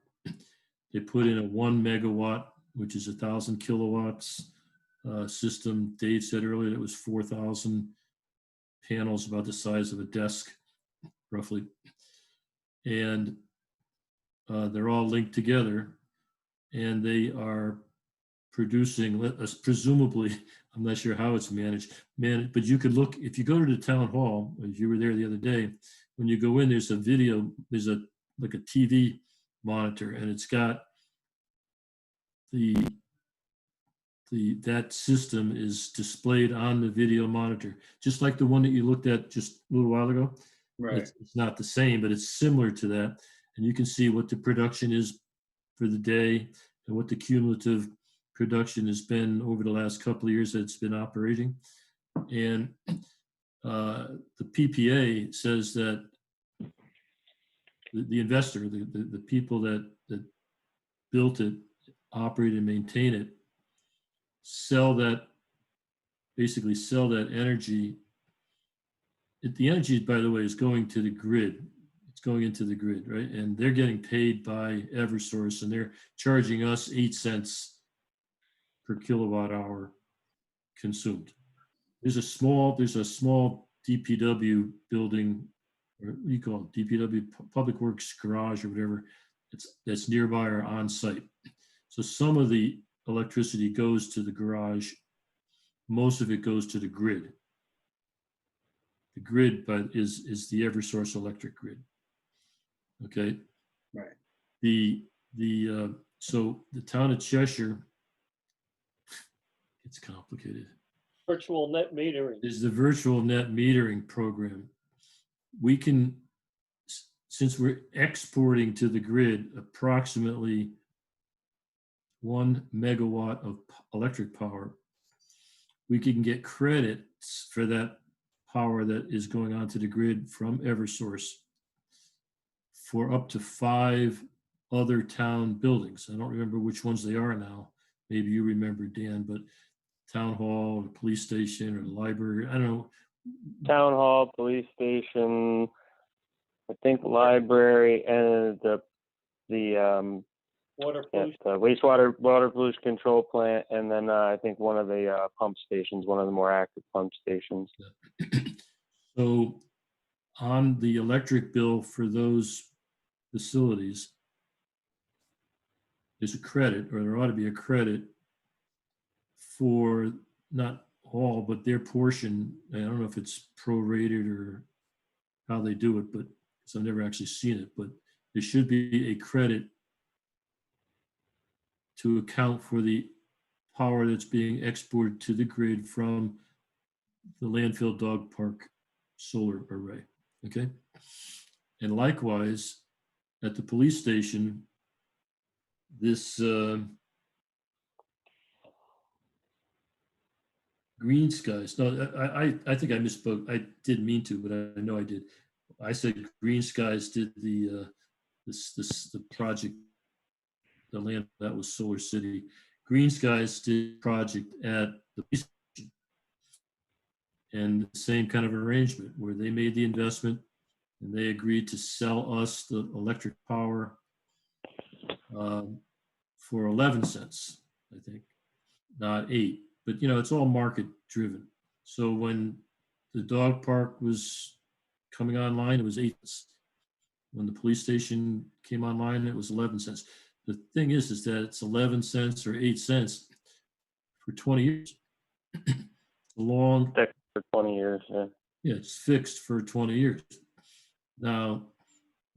They put in a 1 megawatt, which is 1,000 kilowatts system. Dave said earlier it was 4,000 panels, about the size of a desk, roughly. And they're all linked together, and they are producing, presumably, I'm not sure how it's managed, but you could look, if you go to the town hall, if you were there the other day, when you go in, there's a video, there's like a TV monitor, and it's got that system is displayed on the video monitor, just like the one that you looked at just a little while ago. right. It's not the same, but it's similar to that. And you can see what the production is for the day and what the cumulative production has been over the last couple of years that it's been operating. And the PPA says that the investor, the people that built it, operate and maintain it, basically sell that energy. The energy, by the way, is going to the grid. It's going into the grid, right? And they're getting paid by Eversource, and they're charging us 8 cents per kilowatt hour consumed. There's a small DPW building, or what do you call it? DPW, Public Works Garage or whatever. That's nearby or on site. So some of the electricity goes to the garage. Most of it goes to the grid. The grid is the Eversource electric grid. Okay. Right. So the town of Cheshire, it's complicated. virtual net metering. Is the virtual net metering program. We can, since we're exporting to the grid approximately 1 megawatt of electric power, we can get credits for that power that is going onto the grid from Eversource for up to 5 other town buildings. I don't remember which ones they are now. Maybe you remember, Dan, but town hall, or police station, or the library, I don't know. Town hall, police station, I think library, and the Water pollution. water pollution control plant, and then I think one of the pump stations, one of the more active pump stations. So on the electric bill for those facilities, there's a credit, or there ought to be a credit for not all, but their portion. I don't know if it's prorated or how they do it, but because I've never actually seen it, but there should be a credit to account for the power that's being exported to the grid from the landfill dog park solar array, okay? And likewise, at the police station, this Green Skies, no, I think I misspoke. I didn't mean to, but I know I did. I said Green Skies did the project, the land that was Solar City. Green Skies did project at the police station. And the same kind of arrangement where they made the investment and they agreed to sell us the electric power for 11 cents, I think, not 8. But, you know, it's all market driven. So when the dog park was coming online, it was 8 cents. When the police station came online, it was 11 cents. The thing is that it's 11 cents or 8 cents for 20 years. It's a long, For 20 years, yeah. yeah, it's fixed for 20 years. Now,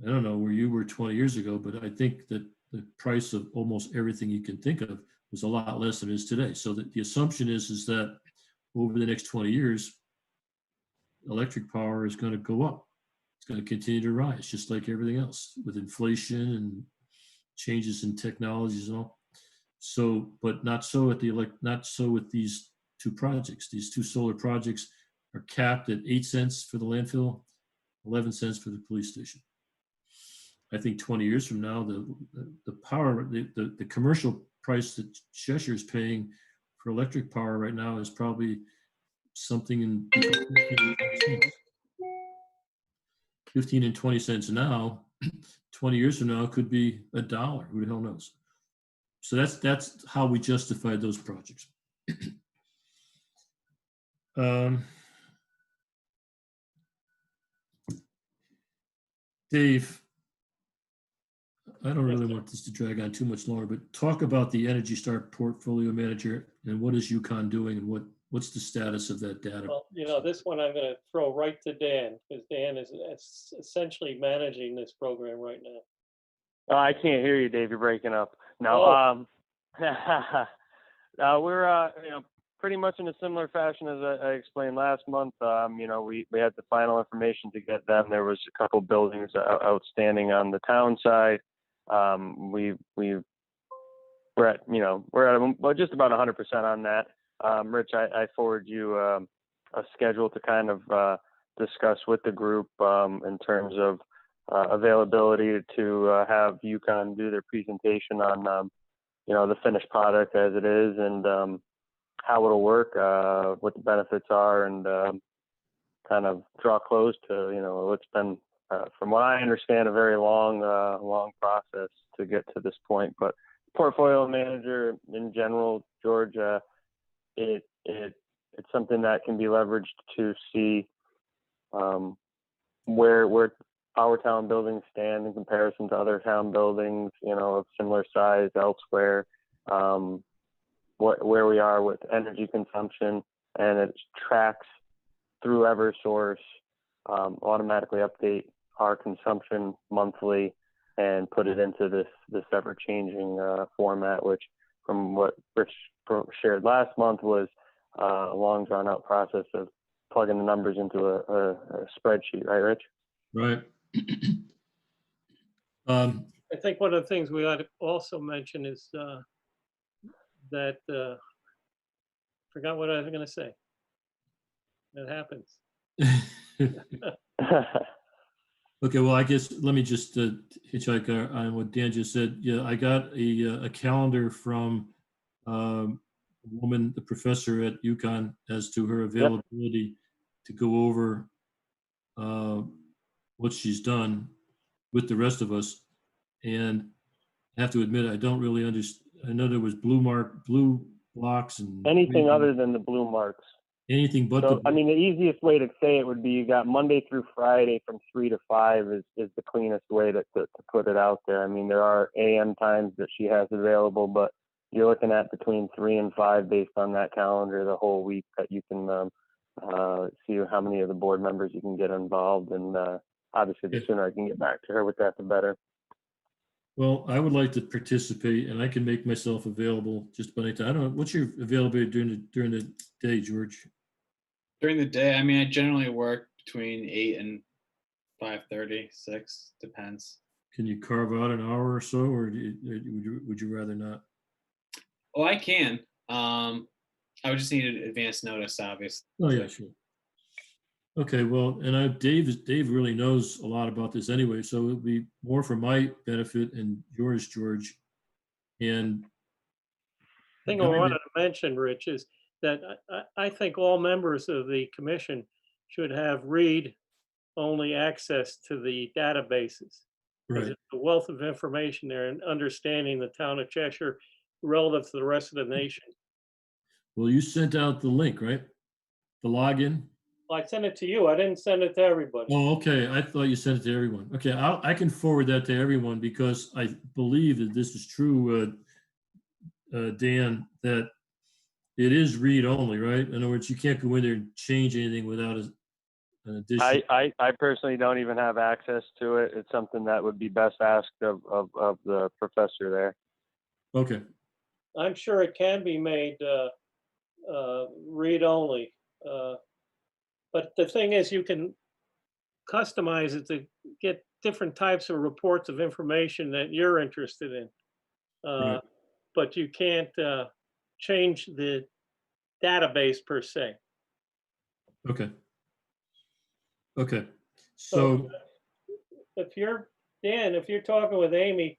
I don't know where you were 20 years ago, but I think that the price of almost everything you can think of was a lot less than it is today. So that the assumption is that over the next 20 years, electric power is going to go up. It's going to continue to rise, just like everything else with inflation and changes in technologies and all. So, but not so at not so with these two projects. These two solar projects are capped at 8 cents for the landfill, 11 cents for the police station. I think 20 years from now, the power, the commercial price that Cheshire is paying for electric power right now is probably something in 15 and 20 cents now. 20 years from now, it could be $1. Who the hell knows? So that's how we justified those projects. Dave, I don't really want this to drag on too much longer, but talk about the Energy Star portfolio manager and what is UConn doing and what's the status of that data? Well, you know, this one I'm going to throw right to Dan because Dan is essentially managing this program right now. Oh, I can't hear you, Dave. You're breaking up. No, we're you know, pretty much in a similar fashion as I explained last month. You know, we had the final information to get them. There was a couple buildings outstanding on the town side. We're at, you know, we're at just about 100% on that. Rich, I forward you a schedule to kind of discuss with the group in terms of availability to have UConn do their presentation on, you know, the finished product as it is and how it'll work, what the benefits are, and kind of draw close to, you know, it's been, from what I understand, a very long process to get to this point. But portfolio manager in general, George, it's something that can be leveraged to see where our town buildings stand in comparison to other town buildings, you know, of similar size elsewhere, where we are with energy consumption, and it tracks through Eversource, automatically update our consumption monthly and put it into this ever-changing format, which from what Rich shared last month was a long drawn-out process of plugging the numbers into a spreadsheet, right, Rich? Right. I think one of the things we ought to also mention is that forgot what I was going to say. It happens. Okay, well, I guess let me just hitchhike on what Dan just said. Yeah, I got a calendar from a woman, the professor at UConn, as to her availability to go over what she's done with the rest of us. And I have to admit, I don't really understand. I know there was blue blocks and anything other than the blue marks. Anything but so, I mean, the easiest way to say it would be you got Monday through Friday from 3 to 5 is the cleanest way to put it out there. I mean, there are AM times that she has available, but you're looking at between 3 and 5 based on that calendar the whole week that you can see how many of the board members you can get involved. And obviously, the sooner I can get back to her with that, the better. Well, I would like to participate, and I can make myself available just by anytime. I don't know, what's your availability during the day, George? During the day, I mean, I generally work between 8 and 5:30, 6, depends. Can you carve out an hour or so, or would you rather not? Oh, I can. I would just need an advance notice, obviously. Oh, yeah, sure. Okay, well, and Dave really knows a lot about this anyway, so it'll be more for my benefit and yours, George. And Thing I wanted to mention, Rich, is that I think all members of the commission should have read-only access to the databases. Because right, it's a wealth of information there and understanding the town of Cheshire relative to the rest of the nation. well, you sent out the link, right? The login? Well, I sent it to you. I didn't send it to everybody. Oh, okay. I thought you sent it to everyone. Okay, I can forward that to everyone because I believe that this is true, Dan, that it is read only, right? In other words, you can't go in there and change anything without an addition. I personally don't even have access to it. It's something that would be best asked of the professor there. Okay, I'm sure it can be made read-only. But the thing is, you can customize it to get different types of reports of information that you're interested in. Right. But you can't change the database per se. okay. Okay, So so, if you're, Dan, if you're talking with Amy,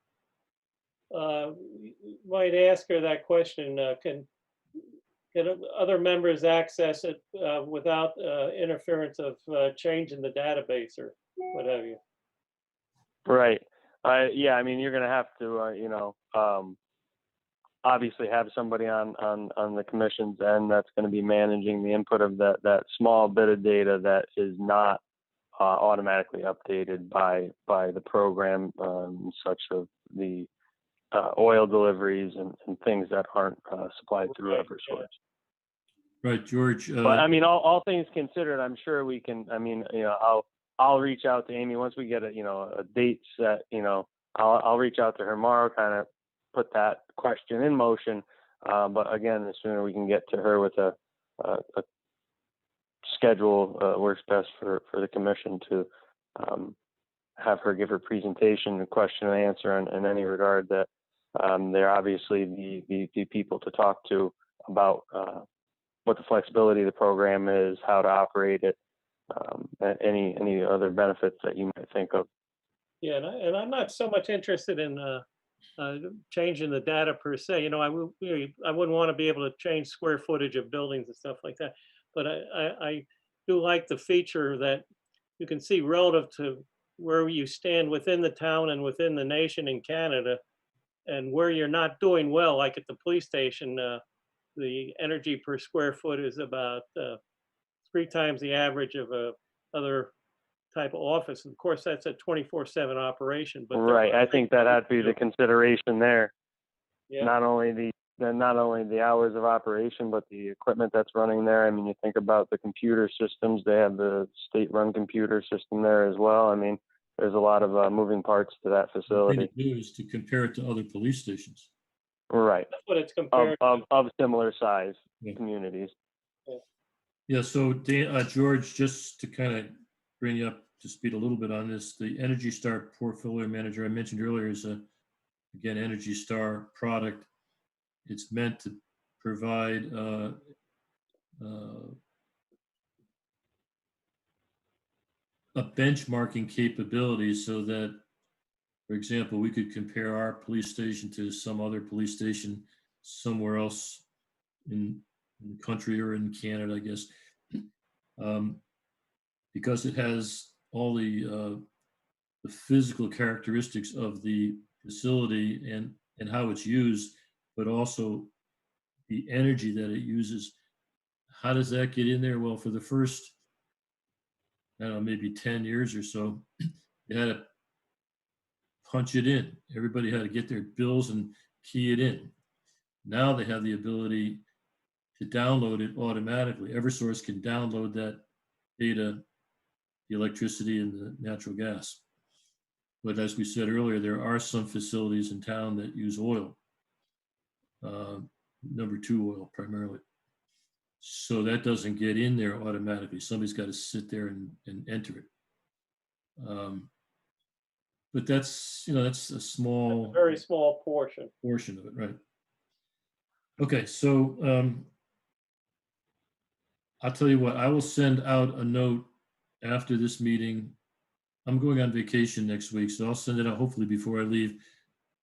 you might ask her that question, can other members access it without interference of changing the database or what have you? Right. Yeah, I mean, you're going to have to, obviously have somebody on the commission's end that's going to be managing the input of that small bit of data that is not automatically updated by the program, such of the oil deleveries and things that aren't supplied through Right, Eversource. right, George, But I mean, all things considered, I'm sure we can. I mean, I'll reach out to Amy once we get a date set. I'll reach out to her tomorrow, kind of put that question in motion. But again, the sooner we can get to her with a schedule works best for the commission to have her give her presentation, question and answer in any regard that they're obviously the people to talk to about what the flexibility of the program is, how to operate it, any other benefits that you might think of. Yeah, and I'm not so much interested in changing the data per se. I wouldn't want to be able to change square footage of buildings and stuff like that. But I do like the feature that you can see relative to where you stand within the town and within the nation in Canada, and where you're not doing well, like at the police station, the energy per square foot is about 3 times the average of a other type of office. And of course, that's a 24/7 operation. But Right. I think that had to be the consideration there. yeah, Not only the hours of operation, but the equipment that's running there. I mean, you think about the computer systems. They have the state-run computer system there as well. I mean, there's a lot of moving parts to that the thing facility. to do is to compare it to other police stations. Right. that's what it's compared. Of similar size Yeah. communities. Yeah, so Dan, George, just to kind of bring you up to speed a little bit on this, the Energy Star portfolio manager I mentioned earlier is again, Energy Star product. It's meant to provide a benchmarking capability so that, for example, we could compare our police station to some other police station somewhere else in the country or in Canada, I guess, because it has all the physical characteristics of the facility and how it's used, but also the energy that it uses. How does that get in there? Well, for the first, I don't know, maybe 10 years or so, you had to punch it in. Everybody had to get their bills and key it in. Now they have the ability to download it automatically. Eversource can download that data, the electricity and the natural gas. But as we said earlier, there are some facilities in town that use oil, number 2 oil primarily. So that doesn't get in there automatically. Somebody's got to sit there and enter it. But that's, that's a small Very small portion. portion of it, right? Okay, so I'll tell you what, I will send out a note after this meeting. I'm going on vacation next week, so I'll send it out hopefully before I leave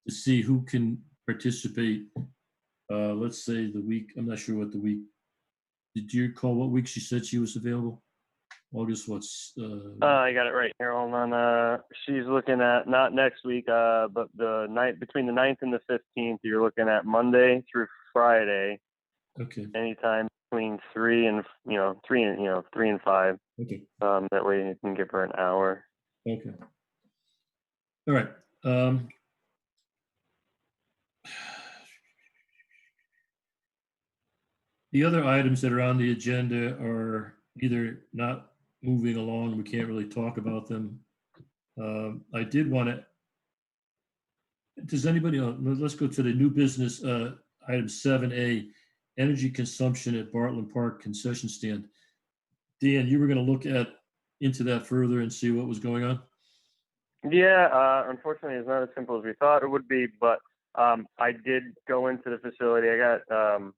to see who can participate. Let's say the week, I'm not sure what the week, did you recall what week she said she was available? August, what's, I got it right here. Hold on. She's looking at not next week, but the night between the 9th and the 15th. You're looking at Monday through Friday, okay, anytime between 3 and 3 and 5. okay, That way you can give her an hour. okay. All right. The other items that are on the agenda are either not moving along, we can't really talk about them. I did want to, does anybody, let's go to the new business, item 7A, energy consumption at Bartlett Park concession stand. Dan, you were going to look into that further and see what was going on? Yeah, unfortunately, it's not as simple as we thought it would be, but I did go into the facility. I got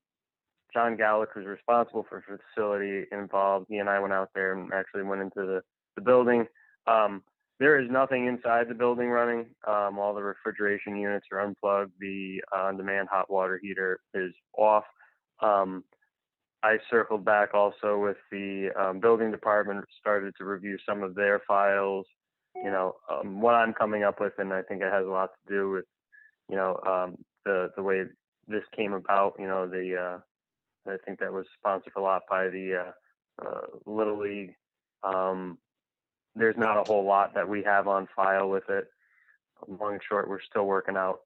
John Gallick, who's responsible for the facility, involved. He and I went out there and actually went into the building. There is nothing inside the building running. All the refrigeration units are unplugged. The on-demand hot water heater is off. I circled back also with the building department, started to review some of their files. What I'm coming up with, and I think it has a lot to do with, the way this came about. I think that was sponsored a lot by the Little League. There's not a whole lot that we have on file with it. Long and short, we're still working out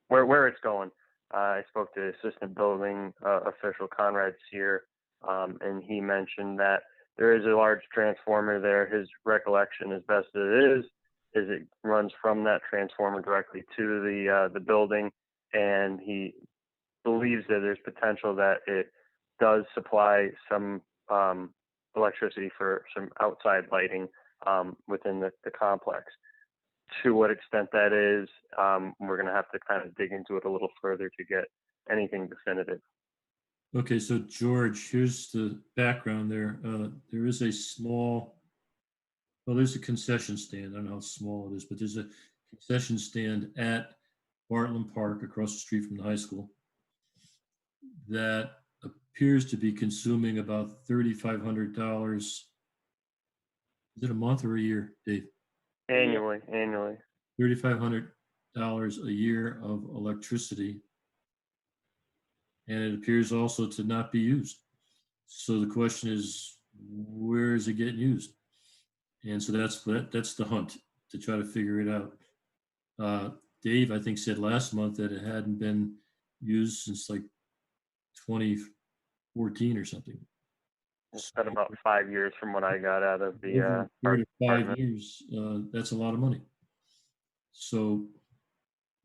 where it's going. I spoke to Assistant Building Official Conrad Sear, and he mentioned that there is a large transformer there. His recollection, as best as it is it runs from that transformer directly to the building, and he believes that there's potential that it does supply some electricity for some outside lighting within the complex. To what extent that is, we're going to have to kind of dig into it a little further to get anything definitive. Okay, so George, here's the background there. There is a there's a concession stand. I don't know how small it is, but there's a concession stand at Bartlett Park across the street from the high school that appears to be consuming about $3,500. Is it a month or a year, Dave? Annually. $3,500 a year of electricity. And it appears also to not be used. So the question is, where is it getting used? And so that's the hunt to try to figure it out. Dave, I think, said last month that it hadn't been used since like 2014 or something. It's been about 5 years from what I got out of the Over a period of 5 department. years, that's a lot of money. So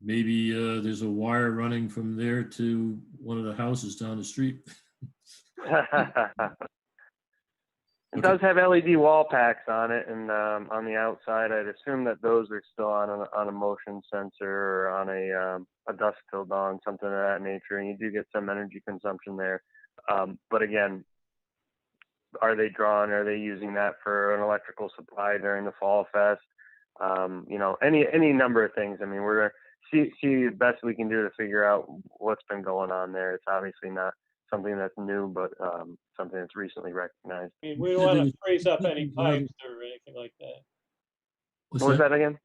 maybe there's a wire running from there to one of the houses down the street. It does have LED wall packs on it, and on the outside, I'd assume that those are still on a motion sensor or on a dusk till dawn, something of that nature, and you do get some energy consumption there. But again, are they using that for an electrical supply during the Fall Fest? Any number of things. I mean, we're gonna see the best we can do to figure out what's been going on there. It's obviously not something that's new, but something that's recently recognized. I mean, we don't want to freeze up any pipes or anything like that. What was that again?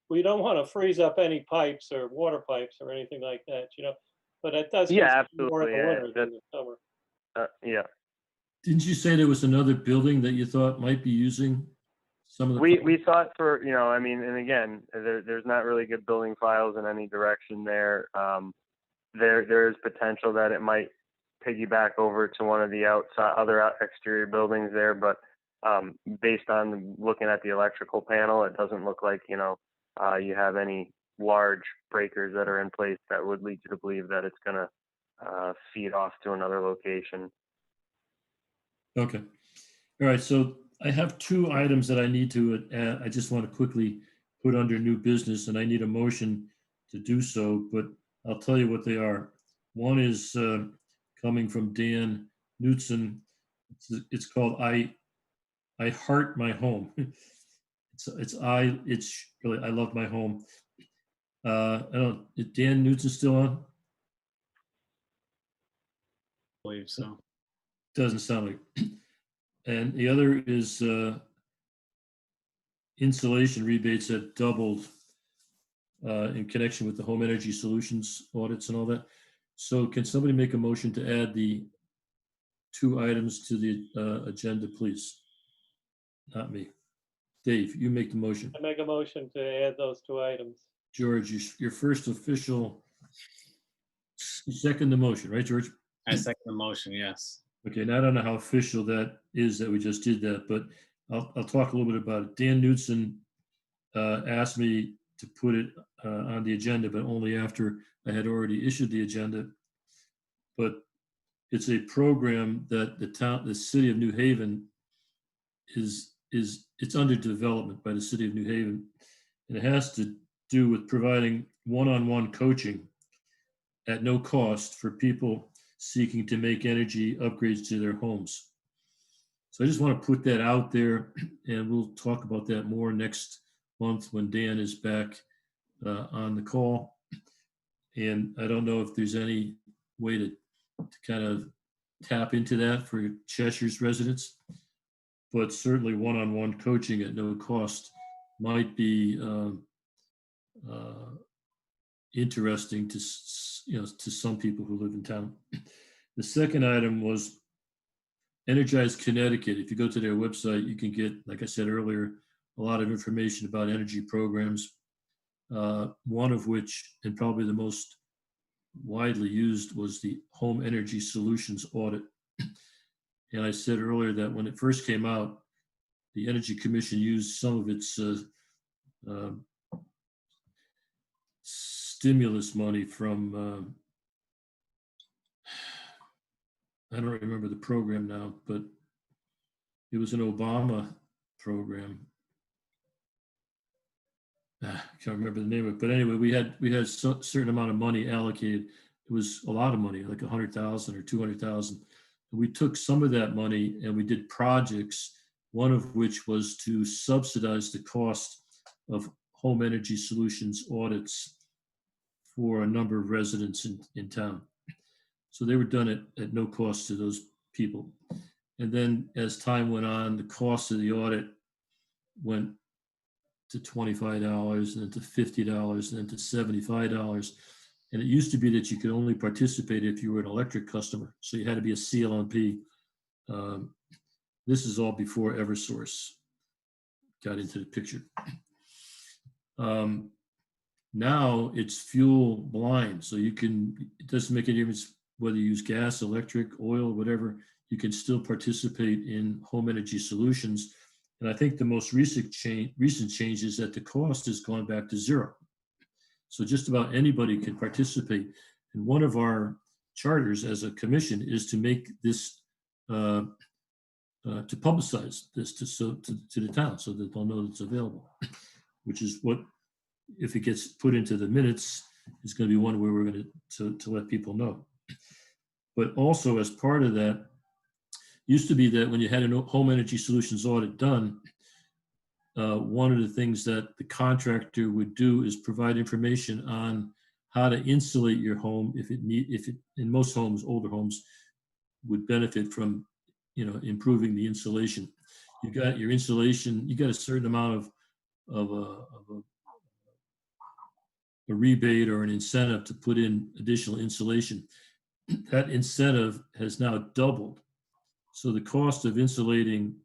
We don't want to freeze up any pipes or water pipes or anything like that, but it does. Yeah, consume more in the absolutely, winter than the summer. Yeah. Didn't you say there was another building that you thought might be using some of the? We thought and again, there's not really good building files in any direction there. There is potential that it might piggyback over to one of the other exterior buildings there, but based on looking at the electrical panel, it doesn't look like you have any large breakers that are in place that would lead you to believe that it's going to feed off to another location. Okay. All right, so I have two items that I need to add. I just want to quickly put under new business, and I need a motion to do so, but I'll tell you what they are. One is coming from Dan Knutson. It's called I Heart My Home. It's really I love my home. I don't, is Dan Knutson still on? believe so. Doesn't sound like. And the other is insulation rebates that doubled in connection with the home energy solutions audits and all that. So can somebody make a motion to add the two items to the agenda, please? Not me. Dave, you make the motion. I make a motion to add those two items. George, your first official, you second the motion, right, George? I second the motion, yes. Okay, now I don't know how official that is that we just did that, but I'll talk a little bit about it. Dan Knutson asked me to put it on the agenda, but only after I had already issued the agenda. But it's a program that the city of New Haven it's under development by the city of New Haven. And it has to do with providing one-on-one coaching at no cost for people seeking to make energy upgrades to their homes. So I just want to put that out there, and we'll talk about that more next month when Dan is back on the call. And I don't know if there's any way to kind of tap into that for Cheshire's residents, but certainly one-on-one coaching at no cost might be interesting to to some people who live in town. The second item was Energize Connecticut. If you go to their website, you can get, like I said earlier, a lot of information about energy programs. One of which, and probably the most widely used, was the Home Energy Solutions Audit. And I said earlier that when it first came out, the Energy Commission used some of its stimulus money from, I don't remember the program now, but it was an Obama program. I can't remember the name of it, but anyway, we had a certain amount of money allocated. It was a lot of money, like 100,000 or 200,000. And we took some of that money and we did projects, one of which was to subsidize the cost of home energy solutions audits for a number of residents in town. So they were done at no cost to those people. And then as time went on, the cost of the audit went to $25 and then to $50 and then to $75. And it used to be that you could only participate if you were an electric customer. So you had to be a CLMP. This is all before Eversource got into the picture. Now it's fuel blind. So it doesn't make any difference whether you use gas, electric, oil, whatever, you can still participate in home energy solutions. And I think the most recent change is that the cost has gone back to zero. So just about anybody can participate. And one of our charters as a commission is to make this, to publicize this to the town so that they'll know that it's available, which is what, if it gets put into the minutes, is going to be one where we're going to let people know. But also as part of that, used to be that when you had a home energy solutions audit done, one of the things that the contractor would do is provide information on how to insulate your home if it in most homes, older homes, would benefit from improving the insulation. You got your insulation, you got a certain amount of a rebate or an incentive to put in additional insulation. That incentive has now doubled. So the cost of insulating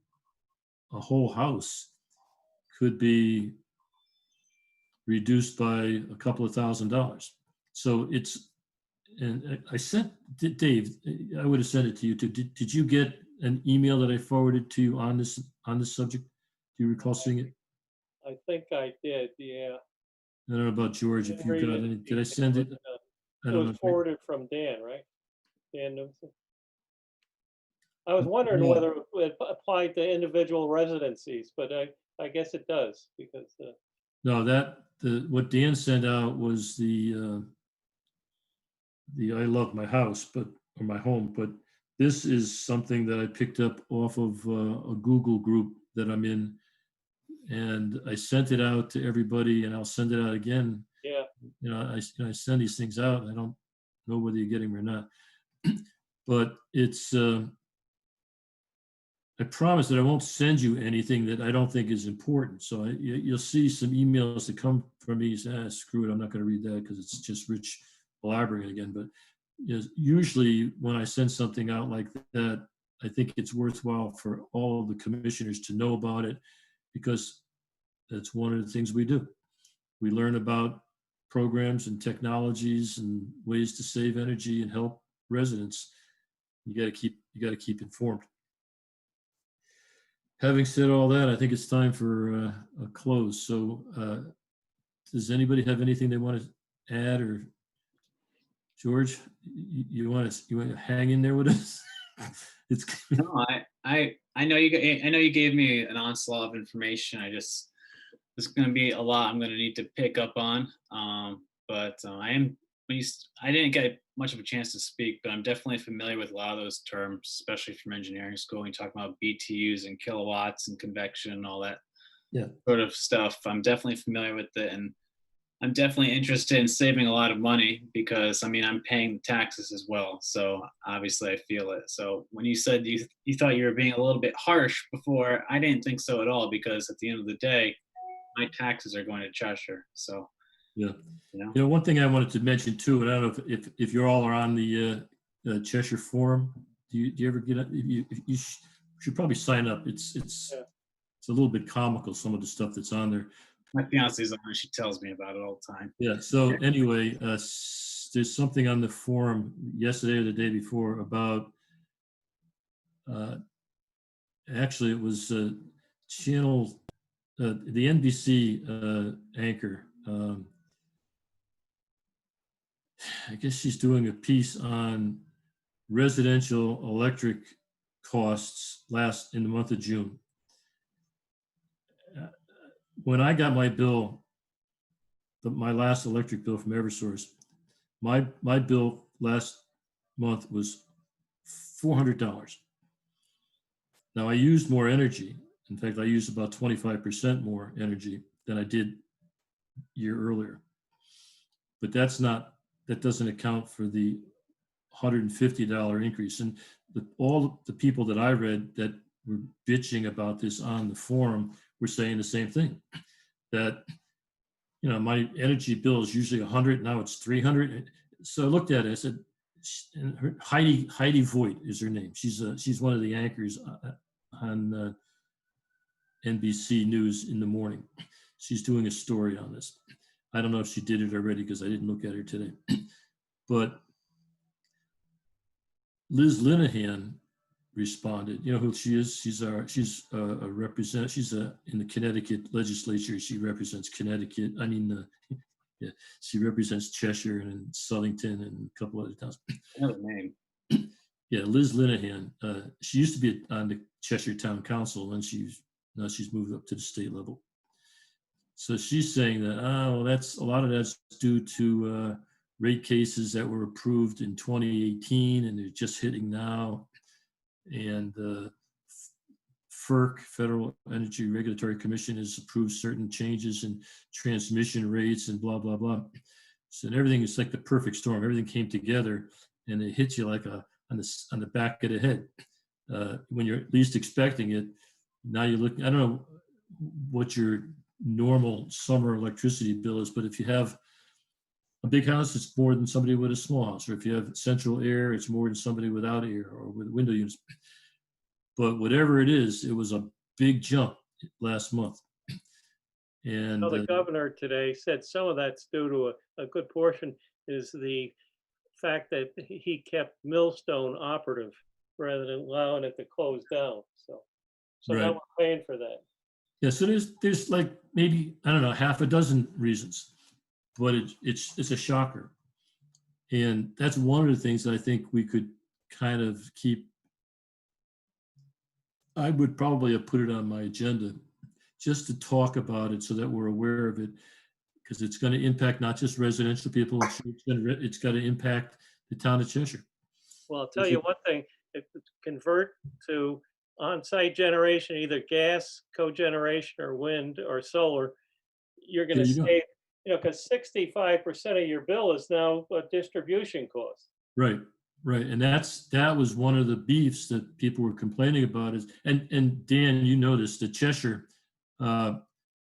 a whole house could be reduced by a couple of $1,000s. So and I sent, Dave, I would have sent it to you too. Did you get an email that I forwarded to you on this subject? Do you recall seeing it? I think I did, yeah. I don't know about George, if you got any, did I send it? I It don't know. was forwarded from Dan, right? Dan Newsom? I was wondering No. whether it applied to individual residencies, but I guess it does because, No, what Dan sent out was the I love my house, or my home, but this is something that I picked up off of a Google group that I'm in. And I sent it out to everybody, and I'll send it out again. yeah, I send these things out, and I don't know whether you get them or not. But it's, I promise that I won't send you anything that I don't think is important. So you'll see some emails that come from me, say, screw it, I'm not going to read that because it's just Rich blabbering again. But usually when I send something out like that, I think it's worthwhile for all of the commissioners to know about it, because that's one of the things we do. We learn about programs and technologies and ways to save energy and help residents. You got to keep informed. Having said all that, I think it's time for a close. So does anybody have anything they want to add? Or George, you want to hang in there with us? It's No, I know you gave me an onslaught of information. There's going to be a lot I'm going to need to pick up on. But I didn't get much of a chance to speak, but I'm definitely familiar with a lot of those terms, especially from engineering school. When you talk about BTUs and kilowatts and convection and all that sort of stuff, I'm definitely familiar with it. And I'm definitely interested in saving a lot of money because, I'm paying taxes as well. So obviously I feel it. So when you said you thought you were being a little bit harsh before, I didn't think so at all, because at the end of the day, my taxes are going to Cheshire. So, yeah. One thing I wanted to mention too, and I don't know if you all are on the Cheshire Forum. Do you ever get it? You should probably sign up. It's a little bit comical, some of the stuff that's on there. My fiance is on it. She tells me about it all the time. Yeah. So anyway, there's something on the forum yesterday or the day before about. Actually, it was channel the NBC anchor. I guess she's doing a piece on residential electric costs in the month of June. When I got my bill, my last electric bill from Eversource, my bill last month was $400. Now I used more energy. In fact, I used about 25% more energy than I did a year earlier. But that doesn't account for the $150 increase. And all the people that I read that were bitching about this on the forum were saying the same thing, that, my energy bill is usually 100, now it's 300. So I looked at it, I said, Heidi Voigt is her name. She's one of the anchors on NBC News in the morning. She's doing a story on this. I don't know if she did it already because I didn't look at her today. But Liz Linehan responded. You know who she is? She's a representative. She's in the Connecticut legislature. She represents Connecticut. She represents Cheshire and Southington and a couple other towns. I know the name. Yeah, Liz Linehan. She used to be on the Cheshire Town Council, and now she's moved up to the state level. So she's saying that a lot of that's due to rate cases that were approved in 2018 and they're just hitting now, and FERC, Federal Energy Regulatory Commission, has approved certain changes in transmission rates and blah blah blah. So everything is like the perfect storm. Everything came together and it hits you like on the back of the head when you're least expecting it. Now you're looking. I don't know what your normal summer electricity bill is, but if you have a big house, it's more than somebody with a small house. Or if you have central air, it's more than somebody without air or with window units. But whatever it is, it was a big jump last month. And the governor today said some of that's due to a good portion is the fact that he kept Millstone operative rather than allowing it to close down. So right. Now we're paying for that. Yeah, so there's like maybe, I don't know, half a dozen reasons, but it's a shocker. And that's one of the things that I think we could kind of I would probably have put it on my agenda just to talk about it so that we're aware of it, because it's going to impact not just residential people, it's going to impact the town of Cheshire. Well, I'll tell you one thing, if it's convert to on-site generation, either gas, cogeneration, or wind or solar, you're gonna There you go. save, because 65% of your bill is now a distribution cost. Right, right. And that was one of the beefs that people were complaining about and Dan, you noticed that Cheshire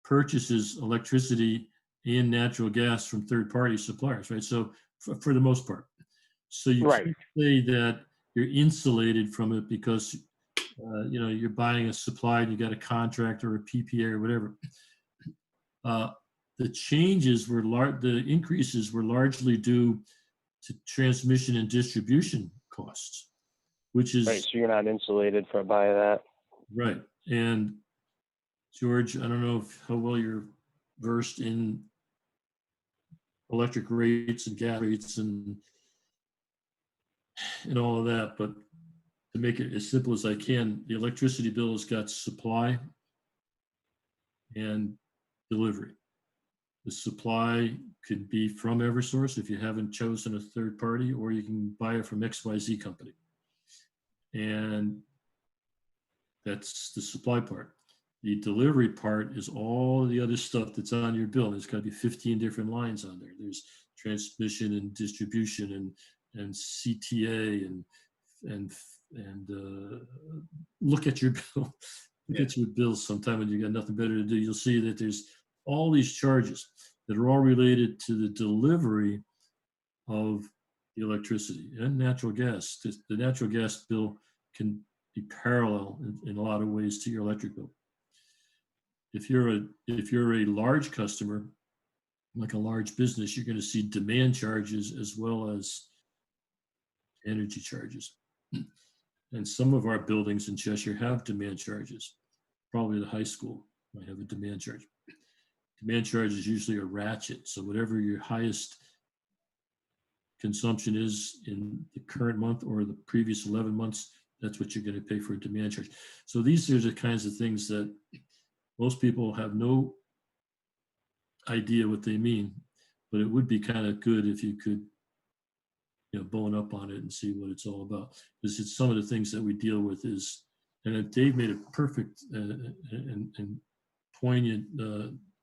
purchases electricity and natural gas from third-party suppliers, right? So for the most part. So you Right. can't say that you're insulated from it because, you're buying a supply and you got a contract or a PPA or whatever. The the increases were largely due to transmission and distribution costs, which is Right. So you're not insulated by that. right. And George, I don't know how well you're versed in electric rates and gas rates and all of that, but to make it as simple as I can, the electricity bill has got supply and delivery. The supply could be from Eversource if you haven't chosen a third party, or you can buy it from XYZ company. And that's the supply part. The delivery part is all the other stuff that's on your bill. There's got to be 15 different lines on there. There's transmission and distribution and CTA and look at your bill. Look at your bills sometime when you got nothing better to do. You'll see that there's all these charges that are all related to the delivery of the electricity and natural gas. The natural gas bill can be parallel in a lot of ways to your electric bill. If you're a large customer, like a large business, you're going to see demand charges as well as energy charges. And some of our buildings in Cheshire have demand charges. Probably the high school might have a demand charge. Demand charge is usually a ratchet. So whatever your highest consumption is in the current month or the previous 11 months, that's what you're going to pay for a demand charge. So these are the kinds of things that most people have no idea what they mean, but it would be kind of good if you could bone up on it and see what it's all about. Because it's some of the things that we deal with is, and Dave made a perfect and poignant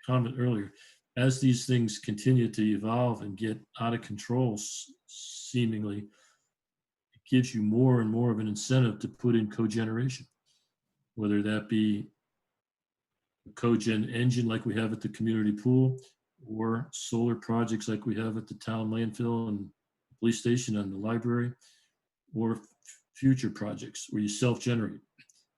comment earlier, as these things continue to evolve and get out of control, seemingly, it gives you more and more of an incentive to put in cogeneration, whether that be a cogen engine like we have at the community pool, or solar projects like we have at the town landfill and police station and the library, or future projects where you self-generate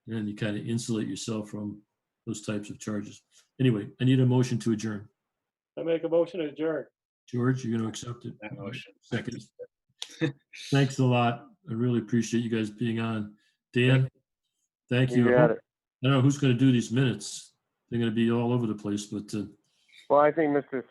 and you kind of insulate yourself from those types of charges. Anyway, I need a motion to adjourn. I make a motion to adjourn. George, you're going to accept it? That motion. Second. Thanks a lot. I really appreciate you guys being on. Dan, thank you. You got it. I don't know who's going to do these minutes. They're going to be all over the place, but Well, I think Mr.